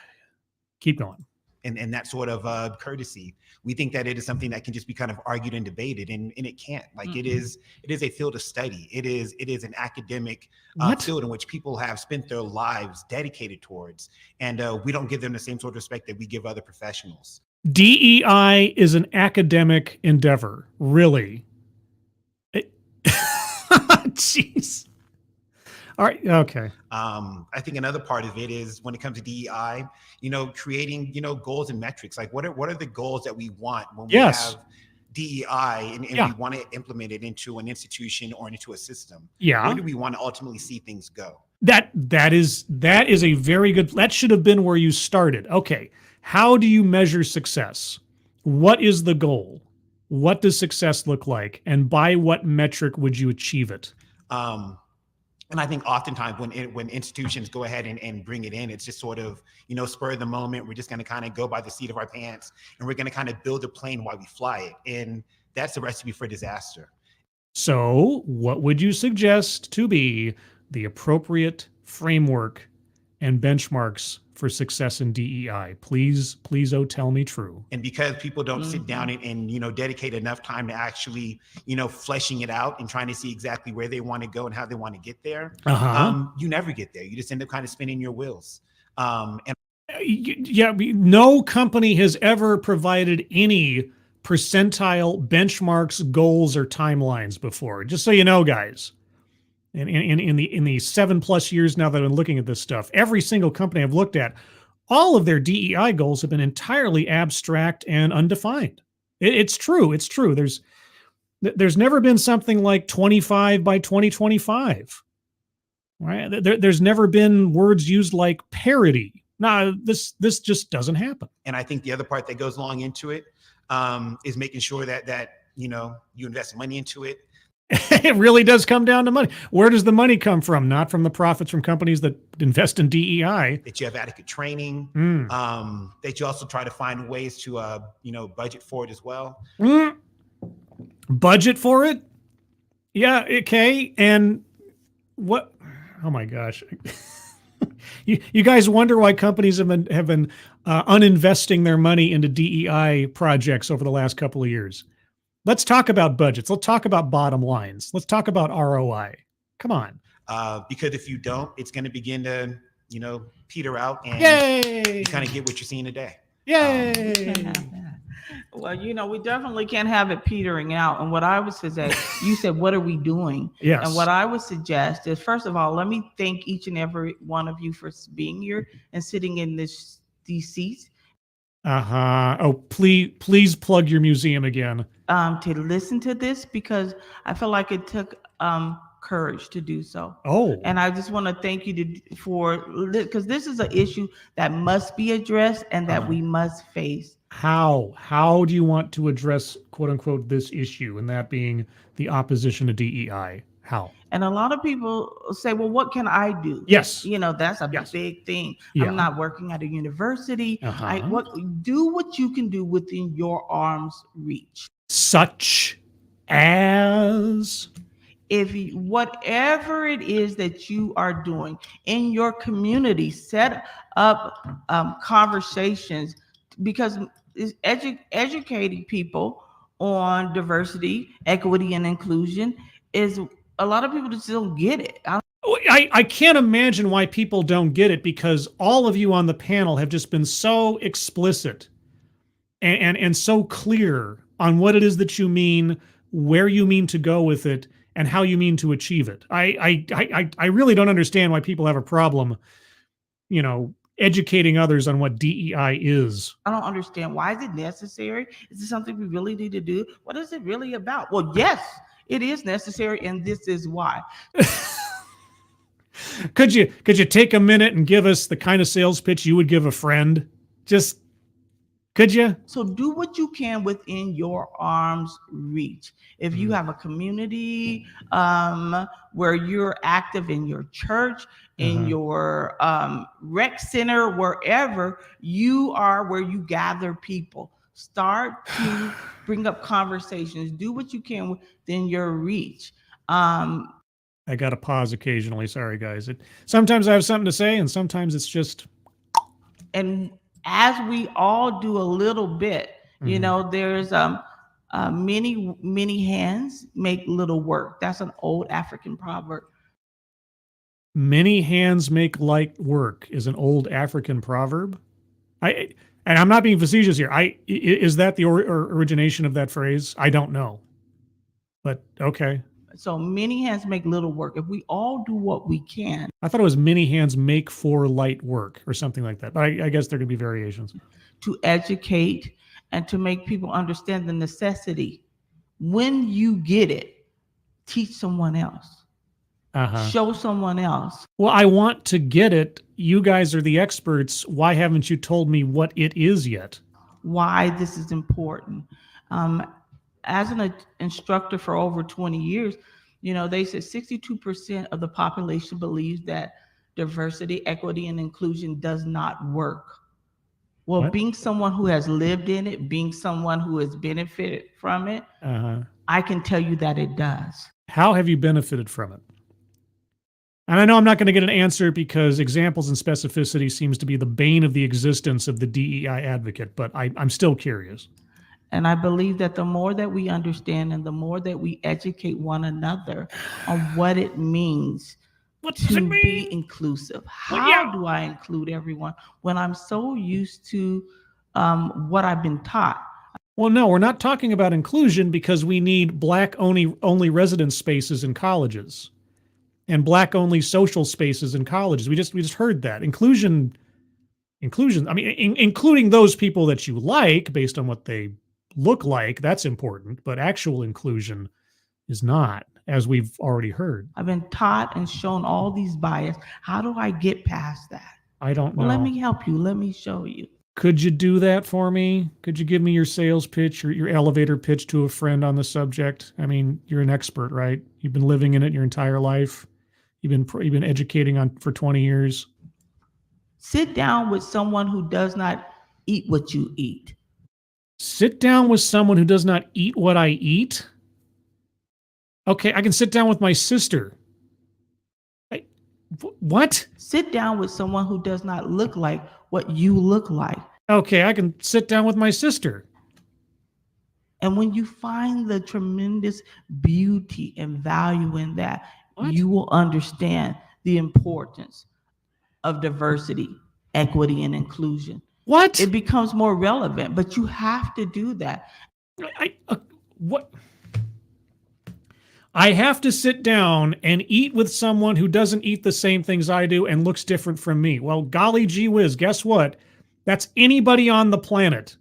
Keep going. And that sort of courtesy. We think that it is something that can just be kind of argued and debated, and it can't. Like it is a field of study. It is an academic field in which people have spent their lives dedicated towards, and we don't give them the same sort of respect that we give other professionals. DEI is an academic endeavor, really. Jeez. All right. Okay. I think another part of it is when it comes to DEI, creating, goals and metrics. Like what are the goals that we want when we have DEI and we want to implement it into an institution or into a system? Yeah. Where do we want to ultimately see things go? That is a very good, that should have been where you started. Okay. How do you measure success? What is the goal? What does success look like? And by what metric would you achieve it? And I think oftentimes when institutions go ahead and bring it in, it's just sort of, spur of the moment. We're just going to kind of go by the seat of our pants, and we're going to kind of build a plane while we fly it. And that's the recipe for disaster. So what would you suggest to be the appropriate framework and benchmarks for success in DEI? Please, tell me true. And because people don't sit down and dedicate enough time to actually, fleshing it out and trying to see exactly where they want to go and how they want to get there, you never get there. You just end up kind of spinning your wheels. No company has ever provided any percentile benchmarks, goals, or timelines before. Just so you know, guys. And in the 7+ years now that I've been looking at this stuff, every single company I've looked at, all of their DEI goals have been entirely abstract and undefined. It's true. It's true. There's never been something like 25 by 2025. Right? There's never been words used like parity. No, this just doesn't happen. And I think the other part that goes along into it is making sure that you invest money into it. It really does come down to money. Where does the money come from? Not from the profits from companies that invest in DEI. That you have adequate training. That you also try to find ways to budget for it as well. Budget for it? Yeah. Okay. And what? Oh my gosh. You guys wonder why companies have been uninvesting their money into DEI projects over the last couple of years. Let's talk about budgets. Let's talk about bottom lines. Let's talk about ROI. Come on. Because if you don't, it's going to begin to, peter out, and you kind of get what you're seeing today. Yay! Well, we definitely can't have it petering out. And what I would suggest, you said, what are we doing? Yes. And what I would suggest is, first of all, let me thank each and every one of you for being here and sitting in these seats. Oh, please plug your museum again. To listen to this, because I feel like it took courage to do so. Oh. And I just want to thank you because this is an issue that must be addressed and that we must face. How do you want to address, quote unquote, this issue, and that being the opposition to DEI? How? And a lot of people say, well, what can I do? Yes. That's a big thing. Yeah. I'm not working at a university. Do what you can do within your arm's reach. Such as? Whatever it is that you are doing in your community, set up conversations, because it's educating people on diversity, equity, and inclusion is a lot of people just don't get it. I can't imagine why people don't get it, because all of you on the panel have just been so explicit and so clear on what it is that you mean, where you mean to go with it, and how you mean to achieve it. I really don't understand why people have a problem, educating others on what DEI is. I don't understand. Why is it necessary? Is it something we really need to do? What is it really about? Well, yes, it is necessary, and this is why. Could you take a minute and give us the kind of sales pitch you would give a friend? Just could you? So do what you can within your arm's reach. If you have a community where you're active in your church, in your rec center, wherever you are, where you gather people, start to bring up conversations. Do what you can within your reach. I got to pause occasionally. Sorry, guys. Sometimes I have something to say, and sometimes it's just. And as we all do a little bit, there's many hands make little work. That's an old African proverb. Many hands make light work is an old African proverb. And I'm not being facetious here. Is that the origination of that phrase? I don't know, but okay. So many hands make little work. If we all do what we can. I thought it was many hands make for light work or something like that. But I guess there could be variations. To educate and to make people understand the necessity. When you get it, teach someone else. Show someone else. Well, I want to get it. You guys are the experts. Why haven't you told me what it is yet? Why this is important. As an instructor for over 20 years, they said 62% of the population believes that diversity, equity, and inclusion does not work. Well, what? Being someone who has lived in it, being someone who has benefited from it, I can tell you that it does. How have you benefited from it? And I know I'm not going to get an answer because examples and specificity seems to be the bane of the existence of the DEI advocate, but I'm still curious. And I believe that the more that we understand and the more that we educate one another on what it means to be inclusive. How do I include everyone when I'm so used to what I've been taught? Well, no, we're not talking about inclusion because we need Black only residence spaces in colleges. and black only social spaces in colleges. We just heard that. Inclusion, I mean, including those people that you like based on what they look like, that's important, but actual inclusion is not, as we've already heard. I've been taught and shown all these bias. How do I get past that? I don't know. Well, let me help you. Let me show you. Could you do that for me? Could you give me your sales pitch or your elevator pitch to a friend on the subject? I mean, you're an expert, right? You've been living in it your entire life. You've been educating on for 20 years. Sit down with someone who does not eat what you eat. Sit down with someone who does not eat what I eat? Okay, I can sit down with my sister. What? Sit down with someone who does not look like what you look like. Okay, I can sit down with my sister. And when you find the tremendous beauty and value in that, What? you will understand the importance of diversity, equity, and inclusion. What? It becomes more relevant, but you have to do that. What? I have to sit down and eat with someone who doesn't eat the same things I do and looks different from me. Well, golly gee whiz, guess what? That's anybody on the planet.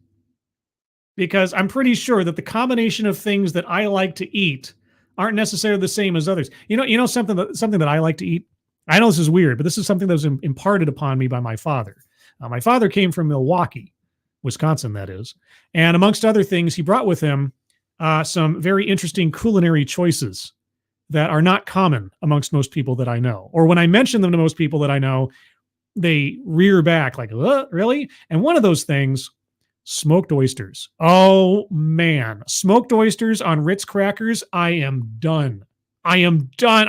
Because I'm pretty sure that the combination of things that I like to eat aren't necessarily the same as others. You know something that I like to eat? I know this is weird, but this is something that was imparted upon me by my father. My father came from Milwaukee, Wisconsin, that is. And amongst other things, he brought with him some very interesting culinary choices that are not common amongst most people that I know. Or when I mention them to most people that I know, they rear back like, really? And one of those things, smoked oysters. Oh, man. Smoked oysters on Ritz crackers. I am done. I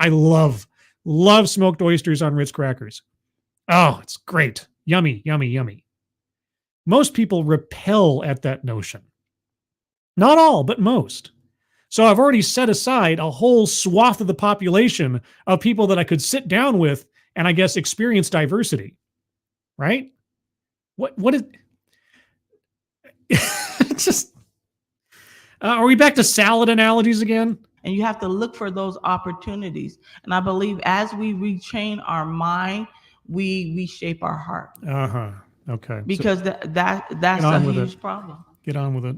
love smoked oysters on Ritz crackers. Oh, it's great. Yummy, yummy, yummy. Most people repel at that notion. Not all, but most. So I've already set aside a whole swath of the population of people that I could sit down with and I guess experience diversity. Right? What is just are we back to salad analogies again? And you have to look for those opportunities. And I believe as we retrain our mind, we reshape our heart. Okay. Because that's a huge problem. Get on with it.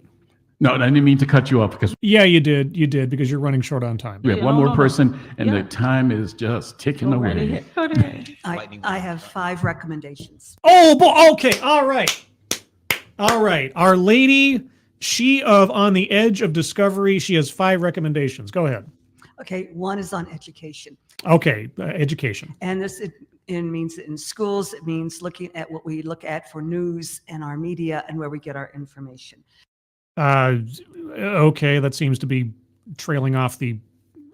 No, I didn't mean to cut you off because Yeah, you did, because you're running short on time. we have one more person and the time is just ticking Go away. right ahead. Go ahead. I have 5 recommendations. Oh, boy. Okay. All right. Our lady, she of On the Edge of Discovery, she has 5 recommendations. Go ahead. Okay, one is on education. Okay. Education. And this it means in schools, it means looking at what we look at for news and our media and where we get our information. Okay. That seems to be trailing off the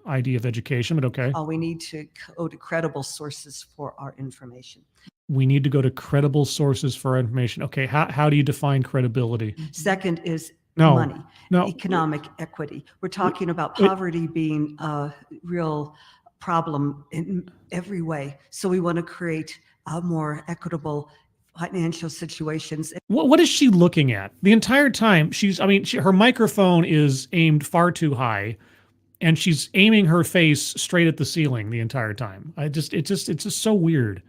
idea of education, but okay. We need to go to credible sources for our information. We need to go to credible sources for our information. Okay. How do you define credibility? Second is No, money, no. economic equity. We're talking about poverty being a real problem in every way. So we want to create a more equitable financial situations. What is she looking at the entire time? Her microphone is aimed far too high, and she's aiming her face straight at the ceiling the entire time. It's just so weird.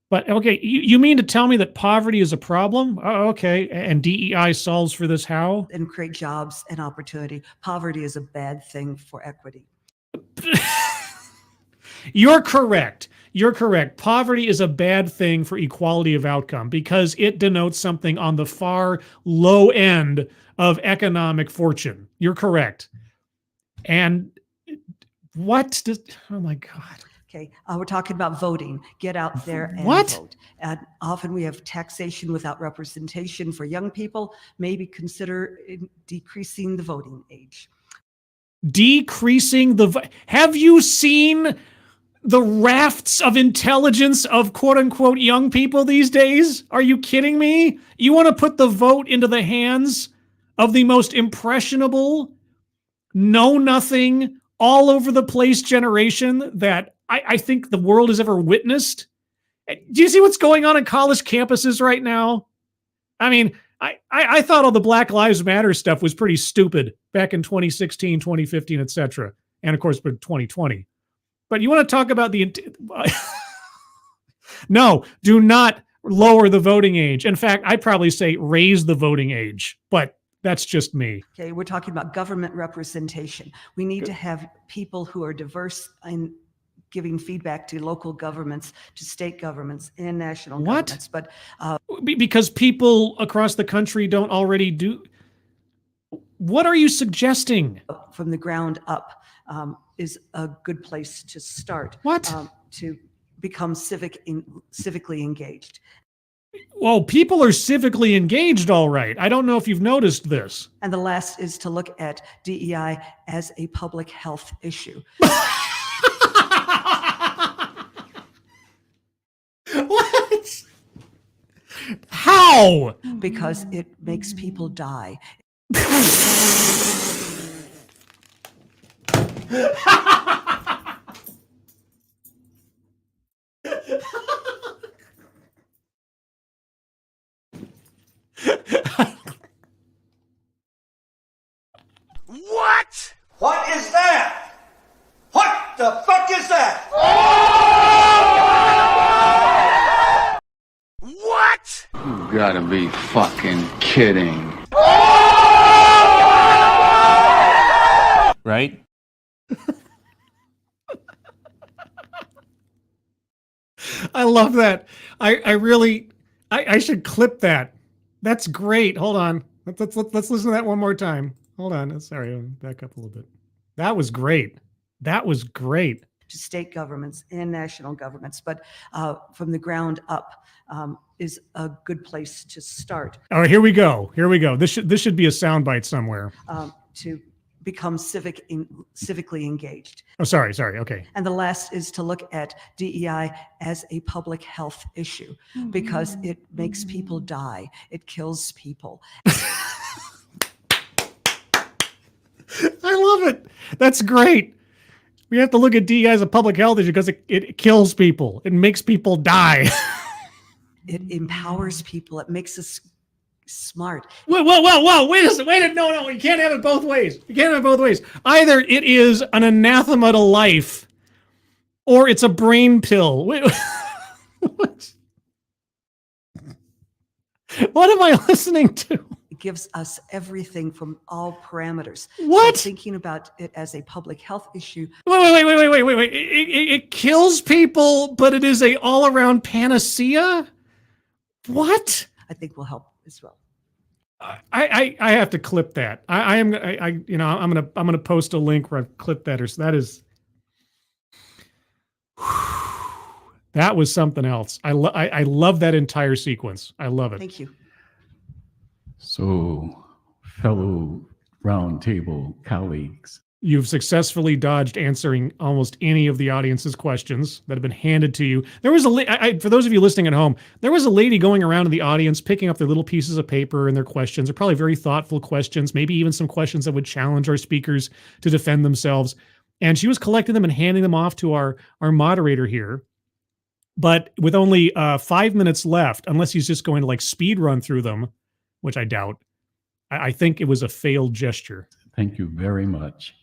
But okay, you mean to tell me that poverty is a problem? Oh, okay, and DEI solves for this how? And create jobs and opportunity. Poverty is a bad thing for equity. You're correct. Poverty is a bad thing for equality of outcome because it denotes something on the far low end of economic fortune. You're correct. And oh my God. Okay, we're talking about voting. Get out there and vote. And often we have taxation without representation for young people. Maybe consider decreasing the voting age. Have you seen the rafts of intelligence of quote unquote young people these days? Are you kidding me? You want to put the vote into the hands of the most impressionable, know-nothing, all over the place generation that I think the world has ever witnessed? Do you see what's going on in college campuses right now? I mean, I thought all the Black Lives Matter stuff was pretty stupid back in 2016, 2015, etc. And of course, for 2020. But you want to talk about the no, do not lower the voting age. In fact, I'd probably say raise the voting age, but that's just me. Okay, we're talking about government representation. We need to have people who are diverse in giving feedback to local governments, to state governments, and national governments. But because people across the country don't already do. What are you suggesting? From the ground up is a good place to start. What? To become civically engaged. Well, people are civically engaged, all right. I don't know if you've noticed this. And the last is to look at DEI as a public health issue. What? How? Because it makes people die. What? What is that? What the fuck is that? What? You gotta be fucking kidding. Right? I love that. I should clip that. That's great. Hold on. Let's listen to that one more time. Hold on. Sorry, I'll back up a little bit. That was great. That was great. To state governments and national governments, but from the ground up is a good place to start. All right, here we go. Here we go. This should be a soundbite somewhere. To become civically engaged. Oh, sorry. Okay. And the last is to look at DEI as a public health issue because it makes people die. It kills people. I love it. That's great. We have to look at DEI as a public health issue because it kills people. It makes people die. It empowers people. It makes us smart. Whoa. Wait. No. You can't have it both ways. You can't have it both ways. Either it is an anathema to life or it's a brain pill. Wait, what am I listening to? It gives us everything from all parameters. What? So thinking about it as a public health issue. Wait. It kills people, but it is a all-around panacea? What? I think will help as well. I have to clip that. I'm gonna post a link where I've clipped that. That was something else. I love that entire sequence. I love it. Thank you. So, fellow roundtable colleagues, you've successfully dodged answering almost any of the audience's questions that have been handed to you. There was for those of you listening at home, there was a lady going around in the audience picking up their little pieces of paper and their questions. They're probably very thoughtful questions, maybe even some questions that would challenge our speakers to defend themselves. And she was collecting them and handing them off to our moderator here. But with only 5 minutes left, unless he's just going to like speed run through them, which I doubt, I think it was a failed gesture. Thank you very much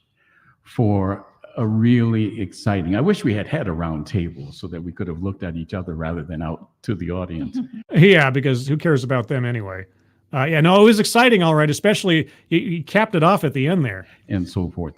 for a really exciting. I wish we had a round table so that we could have looked at each other rather than out to the audience. Yeah, because who cares about them anyway? It was exciting, all right, especially he capped it off at the end there. And so forth.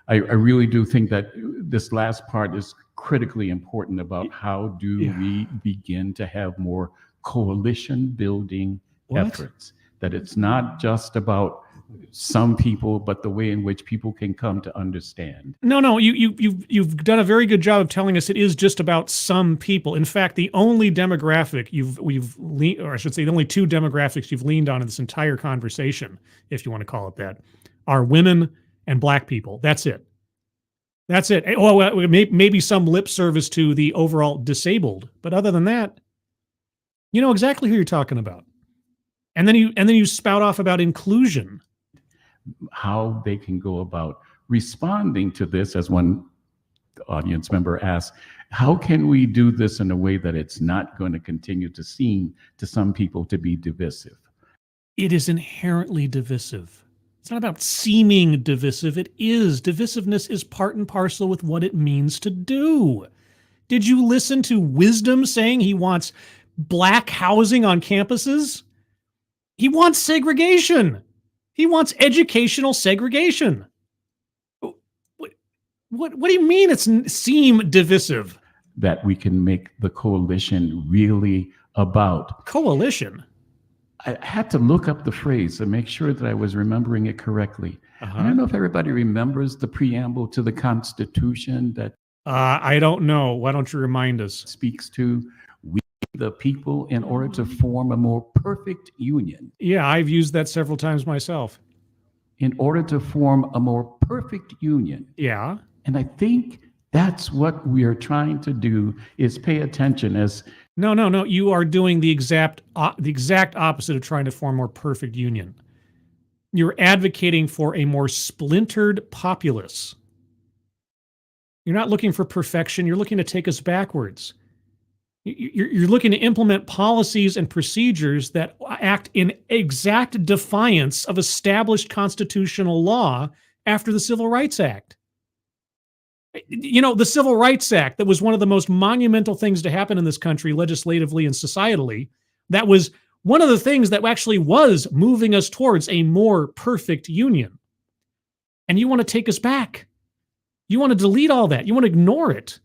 I really do think that this last part is critically important about how do we begin to have more coalition building efforts. That it's not just about some people, but the way in which people can come to understand. No, you've done a very good job of telling us it is just about some people. In fact, the only demographic the only two demographics you've leaned on in this entire conversation, if you want to call it that, are women and Black people. That's it. That's it. Oh, maybe some lip service to the overall disabled, but other than that, you know exactly who you're talking about. And then you spout off about inclusion. How they can go about responding to this, as one audience member asked, how can we do this in a way that it's not going to continue to seem to some people to be divisive? It is inherently divisive. It's not about seeming divisive. It is. Divisiveness is part and parcel with what it means to do. Did you listen to Wisdom saying he wants black housing on campuses? He wants segregation. He wants educational segregation. What do you mean it's seem divisive? That we can make the coalition really about. Coalition? I had to look up the phrase to make sure that I was remembering it correctly. I don't know if everybody remembers the preamble to the Constitution that I don't know. Why don't you remind us? Speaks to we the people in order to form a more perfect union. Yeah, I've used that several times myself. In order to form a more perfect union. Yeah. And I think that's what we are trying to do is pay attention as No. You are doing the exact opposite of trying to form a more perfect union. You're advocating for a more splintered populace. You're not looking for perfection. You're looking to take us backwards. You're looking to implement policies and procedures that act in exact defiance of established constitutional law after the Civil Rights Act. You know, the Civil Rights Act, that was one of the most monumental things to happen in this country legislatively and societally. That was one of the things that actually was moving us towards a more perfect union. And you want to take us back. You want to delete all that. You want to ignore it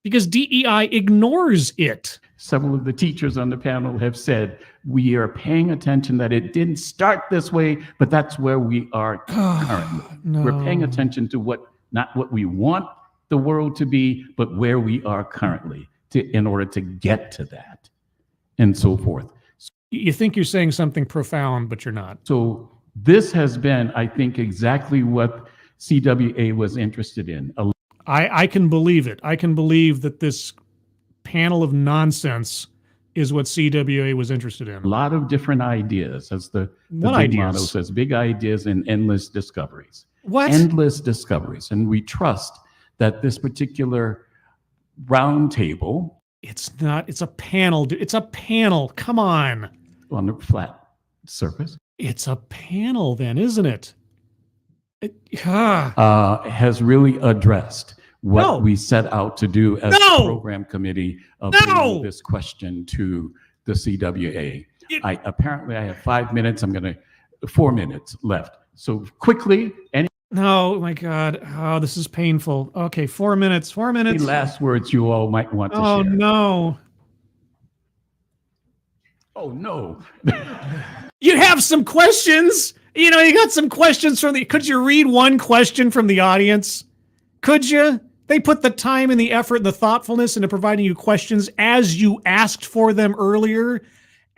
because DEI ignores it. Several of the teachers on the panel have said, we are paying attention that it didn't start this way, but that's where we are currently. No. We're paying attention to not what we want the world to be, but where we are currently in order to get to that and so forth. You think you're saying something profound, but you're not. So this has been, I think, exactly what CWA was interested in. I can believe it. I can believe that this panel of nonsense is what CWA was interested in. A lot of different ideas, as the big ideas? motto says, big ideas and endless discoveries. What? Endless discoveries. And we trust that this particular roundtable. It's not, it's a panel. It's a panel. Come on. On a flat surface. It's a panel then, isn't it? Has really addressed what we set out to do as a program committee of bringing this question to the CWA. Apparently I have 5 minutes. 4 minutes left. So quickly, No, my God. Oh, this is painful. Okay, 4 minutes. 4 minutes. Any last words you all might want to share? Oh, no. Oh, no. You have some questions. You know, you got some questions could you read one question from the audience? Could you? They put the time and the effort and the thoughtfulness into providing you questions as you asked for them earlier,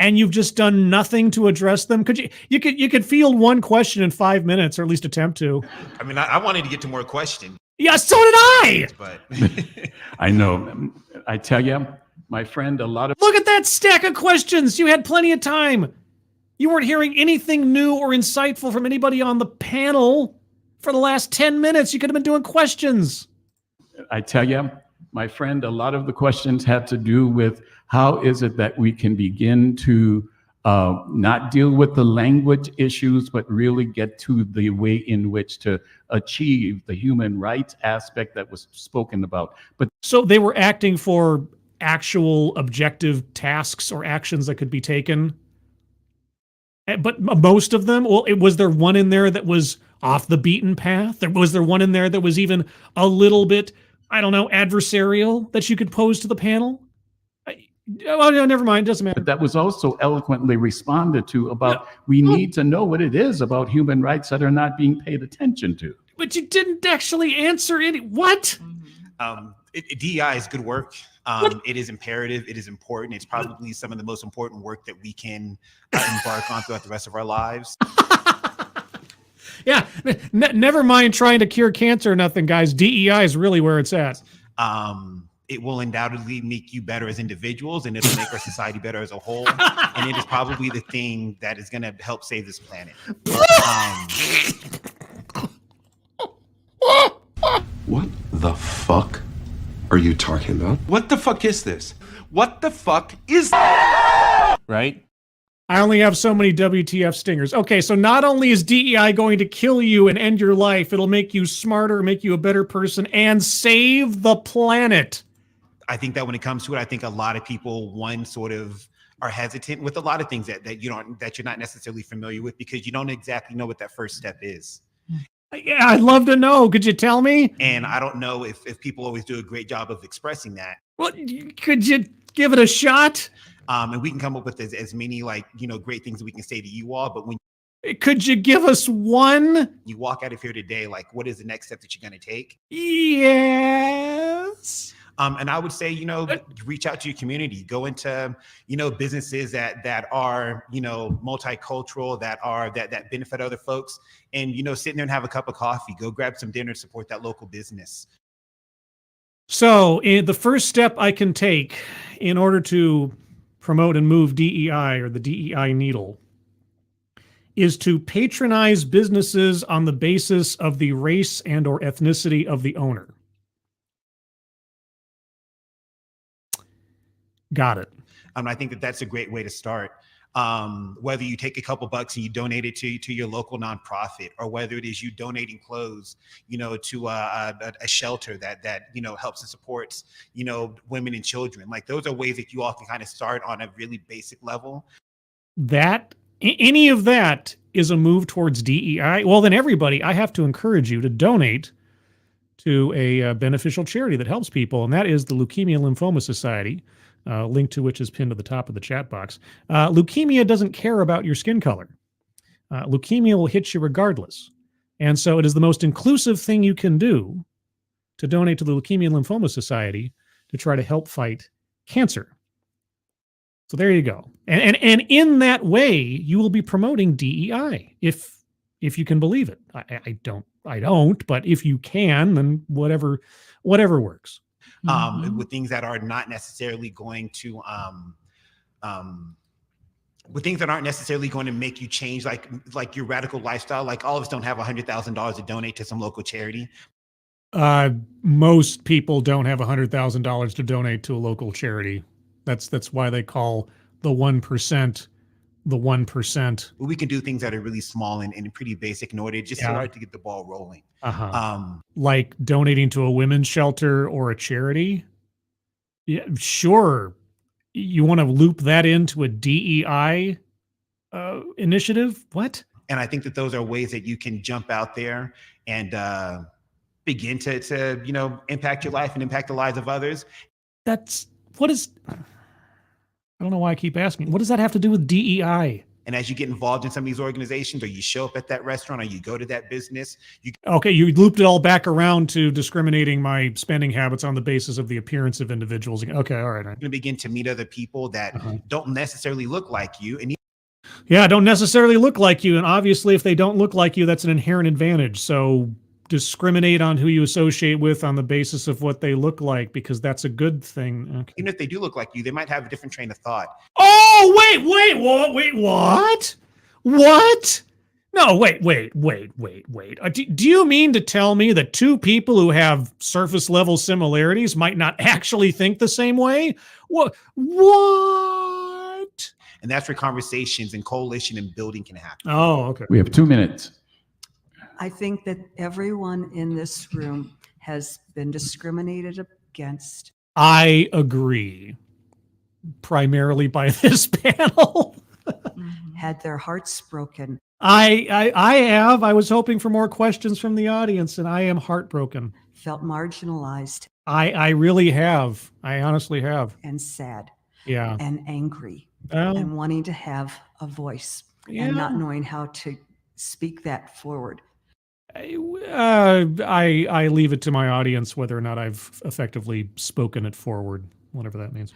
and you've just done nothing to address them. Could you could field one question in 5 minutes, or at least attempt to. I mean, I wanted to get to more questions. Yeah, so did I. But I know. I tell you, my friend, Look at that stack of questions. You had plenty of time. You weren't hearing anything new or insightful from anybody on the panel for the last 10 minutes. You could have been doing questions. I tell you, my friend, a lot of the questions had to do with how is it that we can begin to not deal with the language issues, but really get to the way in which to achieve the human rights aspect that was spoken about. But so they were acting for actual objective tasks or actions that could be taken. But most of them, was there one in there that was off the beaten path? Was there one in there that was even a little bit, I don't know, adversarial that you could pose to the panel? Well, no, never mind. Doesn't matter. But that was also eloquently responded to about we need to know what it is about human rights that are not being paid attention to. But you didn't actually answer any. What? DEI is good work. It is imperative. It is important. It's probably some of the most important work that we can embark on throughout the rest of our lives. Yeah, never mind trying to cure cancer or nothing, guys. DEI is really where it's at. It will undoubtedly make you better as individuals, and it'll make our society better as a whole. And it is probably the thing that is going to help save this planet. What the fuck are you talking about? What the fuck is this? What the fuck is that? Right? I only have so many WTF stingers. Okay, so not only is DEI going to kill you and end your life, it'll make you smarter, make you a better person, and save the planet. I think that when it comes to it, I think a lot of people, one, sort of are hesitant with a lot of things that you're not necessarily familiar with, because you don't exactly know what that first step is. Yeah, I'd love to know. Could you tell me? And I don't know if people always do a great job of expressing that. Well, could you give it a shot? And we can come up with as many great things that we can say to you all. But when could you give us one? you walk out of here today, like, what is the next step that you're going to take? Yes. And I would say, reach out to your community, go into, businesses that are, multicultural, that benefit other folks, and, sit there and have a cup of coffee, go grab some dinner, support that local business. So the first step I can take in order to promote and move DEI, or the DEI needle, is to patronize businesses on the basis of the race and or ethnicity of the owner. Got it. I think that's a great way to start. Whether you take a couple bucks and you donate it to your local nonprofit, or whether it is you donating clothes, to a shelter that helps and supports, women and children. Like, those are ways that you all can kind of start on a really basic level. That any of that is a move towards DEI. Well, then everybody, I have to encourage you to donate to a beneficial charity that helps people, and that is the Leukemia Lymphoma Society. Link to which is pinned to the top of the chat box. Leukemia doesn't care about your skin color. Leukemia will hit you regardless. And so it is the most inclusive thing you can do to donate to the Leukemia Lymphoma Society to try to help fight cancer. So there you go. And in that way, you will be promoting DEI, if you can believe it. I don't, but if you can, then whatever works. With things that are not necessarily going to with things that aren't necessarily going to make you change like your radical lifestyle. Like, all of us don't have $100,000 to donate to some local charity. Most people don't have $100,000 to donate to a local charity. That's why they call the 1% the 1%. We can do things that are really small and pretty basic in order just start to get the ball rolling. Like donating to a women's shelter or a charity. Yeah, sure. You want to loop that into a DEI initiative? What? And I think that those are ways that you can jump out there and begin to impact your life and impact the lives of others. I don't know why I keep asking. What does that have to do with DEI? And as you get involved in some of these organizations, or you show up at that restaurant, or you go to that business, okay, you looped it all back around to discriminating my spending habits on the basis of the appearance of individuals. Okay, all right. You're going to begin to meet other people that don't necessarily look like you. And don't necessarily look like you. And obviously, if they don't look like you, that's an inherent advantage. So discriminate on who you associate with on the basis of what they look like, because that's a good thing. Okay. Even if they do look like you, they might have a different train of thought. Oh, wait, what? What? No, wait. Do you mean to tell me that two people who have surface level similarities might not actually think the same way? What? And that's where conversations and coalition and building can happen. Oh, okay. We have 2 minutes. I think that everyone in this room has been discriminated against. I agree. Primarily by this panel. Had their hearts broken. I have. I was hoping for more questions from the audience, and I am heartbroken. Felt marginalized. I really have. I honestly have. And sad. Yeah. And angry. And wanting to have a voice. And not knowing how to speak that forward. I leave it to my audience whether or not I've effectively spoken it forward, whatever that means.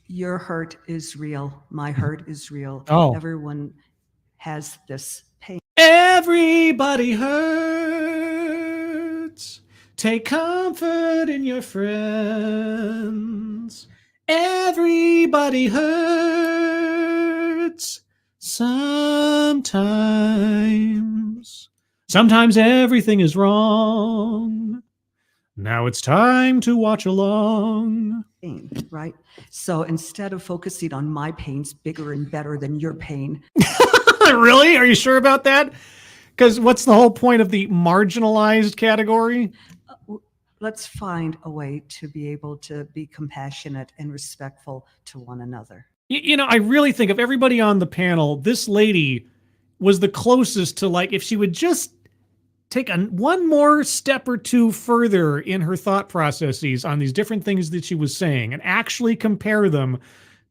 Your hurt is real. My hurt is real. Oh. Everyone has this pain. Everybody hurts. Take comfort in your friends. Everybody hurts. Sometimes everything is wrong. Now it's time to watch along. Pain, right? So instead of focusing on my pain's bigger and better than your pain. Really? Are you sure about that? Because what's the whole point of the marginalized category? Let's find a way to be able to be compassionate and respectful to one another. You know, I really think of everybody on the panel, this lady was the closest to, like, if she would just take one more step or two further in her thought processes on these different things that she was saying and actually compare them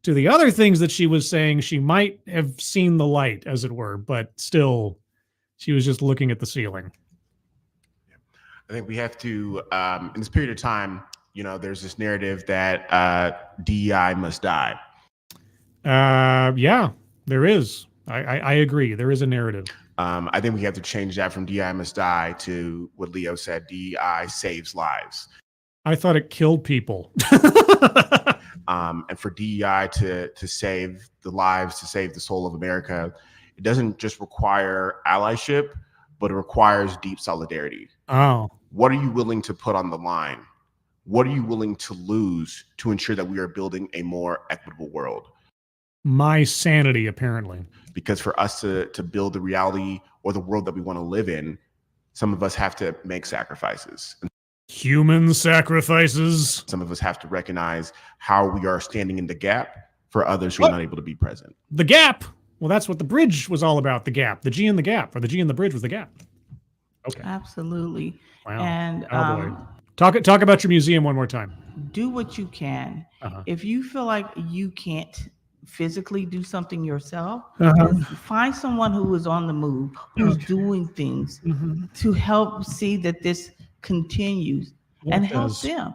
to the other things that she was saying, she might have seen the light, as it were, but still, she was just looking at the ceiling. I think we have to, in this period of time, you know, there's this narrative that DEI must die. Yeah, there is. I agree. There is a narrative. I think we have to change that from DEI must die to what Leo said, DEI saves lives. I thought it killed people. And for DEI to save the lives, to save the soul of America, it doesn't just require allyship, but it requires deep solidarity. Oh. What are you willing to put on the line? What are you willing to lose to ensure that we are building a more equitable world? My sanity, apparently. Because for us to build the reality or the world that we want to live in, some of us have to make sacrifices. Human sacrifices. Some of us have to recognize how we are standing in the gap for others who are not able to be present. The gap. Well, that's what the bridge was all about, the gap. The G in the gap, or the G in the bridge was the gap. Okay. Absolutely. Wow. And talk about your museum one more time. Do what you can. If you feel like you can't physically do something yourself, find someone who is on the move, who's doing things to help see that this continues and help them.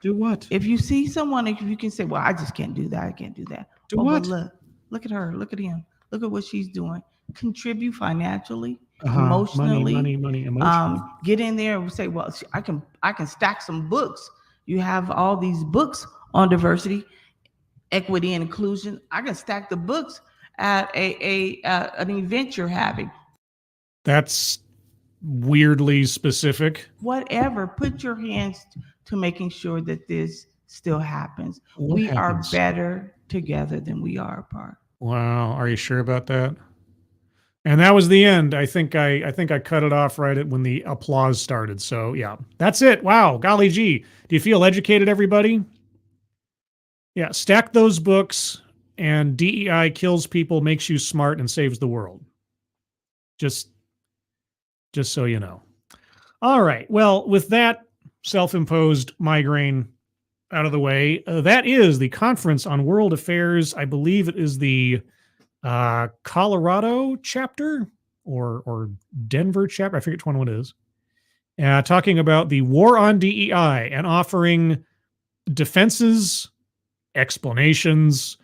Do what? If you see someone, if you can say, well, I just can't do that. I can't do that. Do what? Look at her. Look at him. Look at what she's doing. Contribute financially, emotionally. Money, emotionally. Get in there and say, well, I can stack some books. You have all these books on diversity, equity, and inclusion. I can stack the books at an event you're having. That's weirdly specific. Whatever. Put your hands to making sure that this still happens. We are better together than we are apart. Wow. Are you sure about that? And that was the end. I think I cut it off right at when the applause started. So yeah, that's it. Wow. Golly gee. Do you feel educated, everybody? Yeah. Stack those books, and DEI kills people, makes you smart, and saves the world. Just so you know. All right. Well, with that self-imposed migraine out of the way, that is the Conference on World Affairs. I believe it is the Colorado chapter or Denver chapter. I forget which one it is. Talking about the war on DEI and offering defenses, explanations,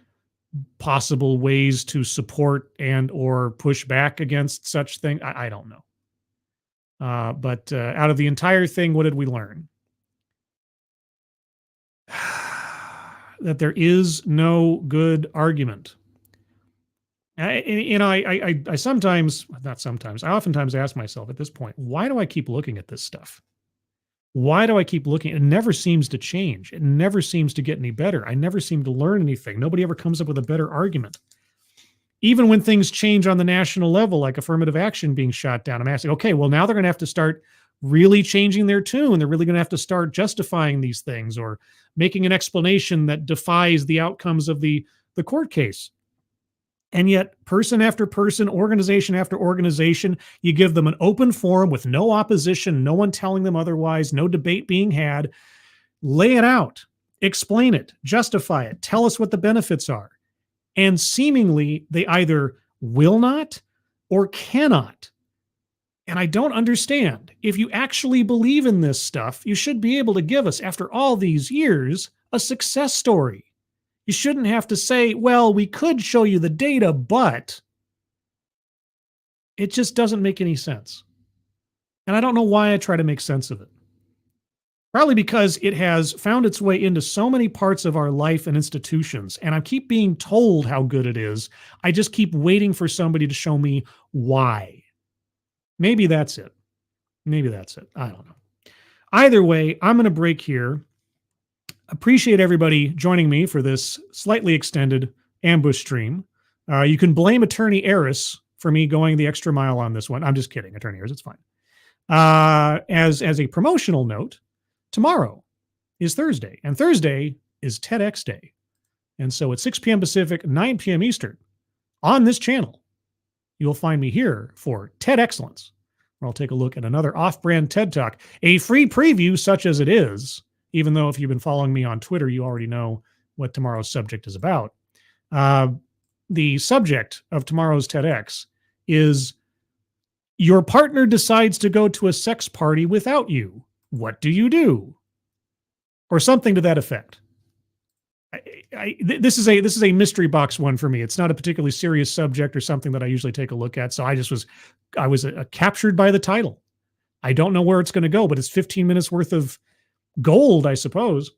possible ways to support and or push back against such thing. I don't know. But out of the entire thing, what did we learn? That there is no good argument. I oftentimes ask myself at this point, why do I keep looking at this stuff? Why do I keep looking? It never seems to change. It never seems to get any better. I never seem to learn anything. Nobody ever comes up with a better argument. Even when things change on the national level, like affirmative action being shot down, I'm asking, okay, well, now they're going to have to start really changing their tune. They're really going to have to start justifying these things or making an explanation that defies the outcomes of the court case. And yet, person after person, organization after organization, you give them an open forum with no opposition, no one telling them otherwise, no debate being had. Lay it out, explain it, justify it, tell us what the benefits are. And seemingly, they either will not or cannot. And I don't understand. If you actually believe in this stuff, you should be able to give us, after all these years, a success story. You shouldn't have to say, well, we could show you the data, but it just doesn't make any sense. And I don't know why I try to make sense of it. Probably because it has found its way into so many parts of our life and institutions, and I keep being told how good it is. I just keep waiting for somebody to show me why. Maybe that's it. Maybe that's it. I don't know. Either way, I'm going to break here. Appreciate everybody joining me for this slightly extended ambush stream. You can blame Attorney Eris for me going the extra mile on this one. I'm just kidding, Attorney Eris, it's fine. As a promotional note, tomorrow is Thursday, and Thursday is TEDx Day. And so at 6 p.m. Pacific, 9 p.m. Eastern, on this channel, you'll find me here for TED Excellence, where I'll take a look at another off-brand TED Talk, a free preview such as it is, even though if you've been following me on Twitter, you already know what tomorrow's subject is about. The subject of tomorrow's TEDx is your partner decides to go to a sex party without you. What do you do? Or something to that effect. This is a mystery box one for me. It's not a particularly serious subject or something that I usually take a look at. So I was captured by the title. I don't know where it's going to go, but it's 15 minutes worth of gold, I suppose.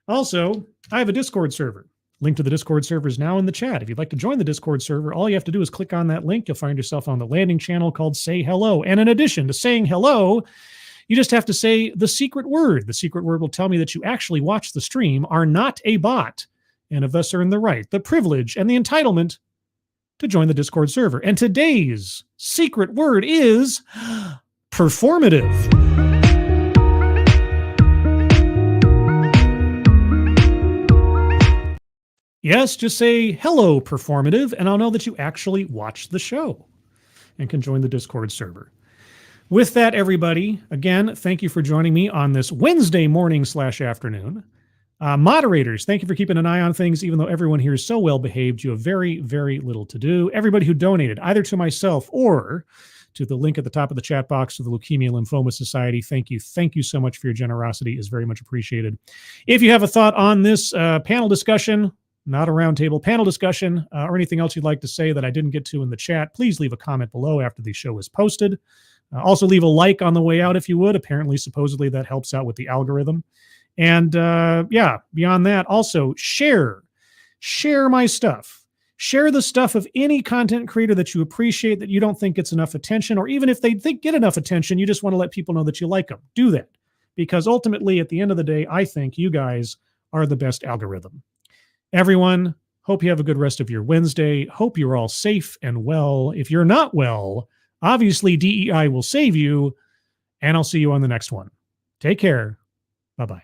Also, I have a Discord server. Link to the Discord server is now in the chat. If you'd like to join the Discord server, all you have to do is click on that link. You'll find yourself on the landing channel called Say Hello. And in addition to saying hello, you just have to say the secret word. The secret word will tell me that you actually watch the stream, are not a bot, and have thus earned the right, the privilege, and the entitlement to join the Discord server. And today's secret word is performative. Yes, just say hello, performative, and I'll know that you actually watched the show and can join the Discord server. With that, everybody, again, thank you for joining me on this Wednesday morning/afternoon. Moderators, thank you for keeping an eye on things, even though everyone here is so well behaved. You have very, very little to do. Everybody who donated, either to myself or to the link at the top of the chat box to the Leukemia Lymphoma Society, thank you. Thank you so much for your generosity. It is very much appreciated. If you have a thought on this panel discussion, not a roundtable panel discussion, or anything else you'd like to say that I didn't get to in the chat, please leave a comment below after the show is posted. Also leave a like on the way out if you would. Apparently, supposedly that helps out with the algorithm. And yeah, beyond that, also share my stuff. Share the stuff of any content creator that you appreciate that you don't think gets enough attention, or even if they think get enough attention, you just want to let people know that you like them. Do that. Because ultimately, at the end of the day, I think you guys are the best algorithm. Everyone, hope you have a good rest of your Wednesday. Hope you're all safe and well. If you're not well, obviously DEI will save you, and I'll see you on the next one. Take care. Bye-bye.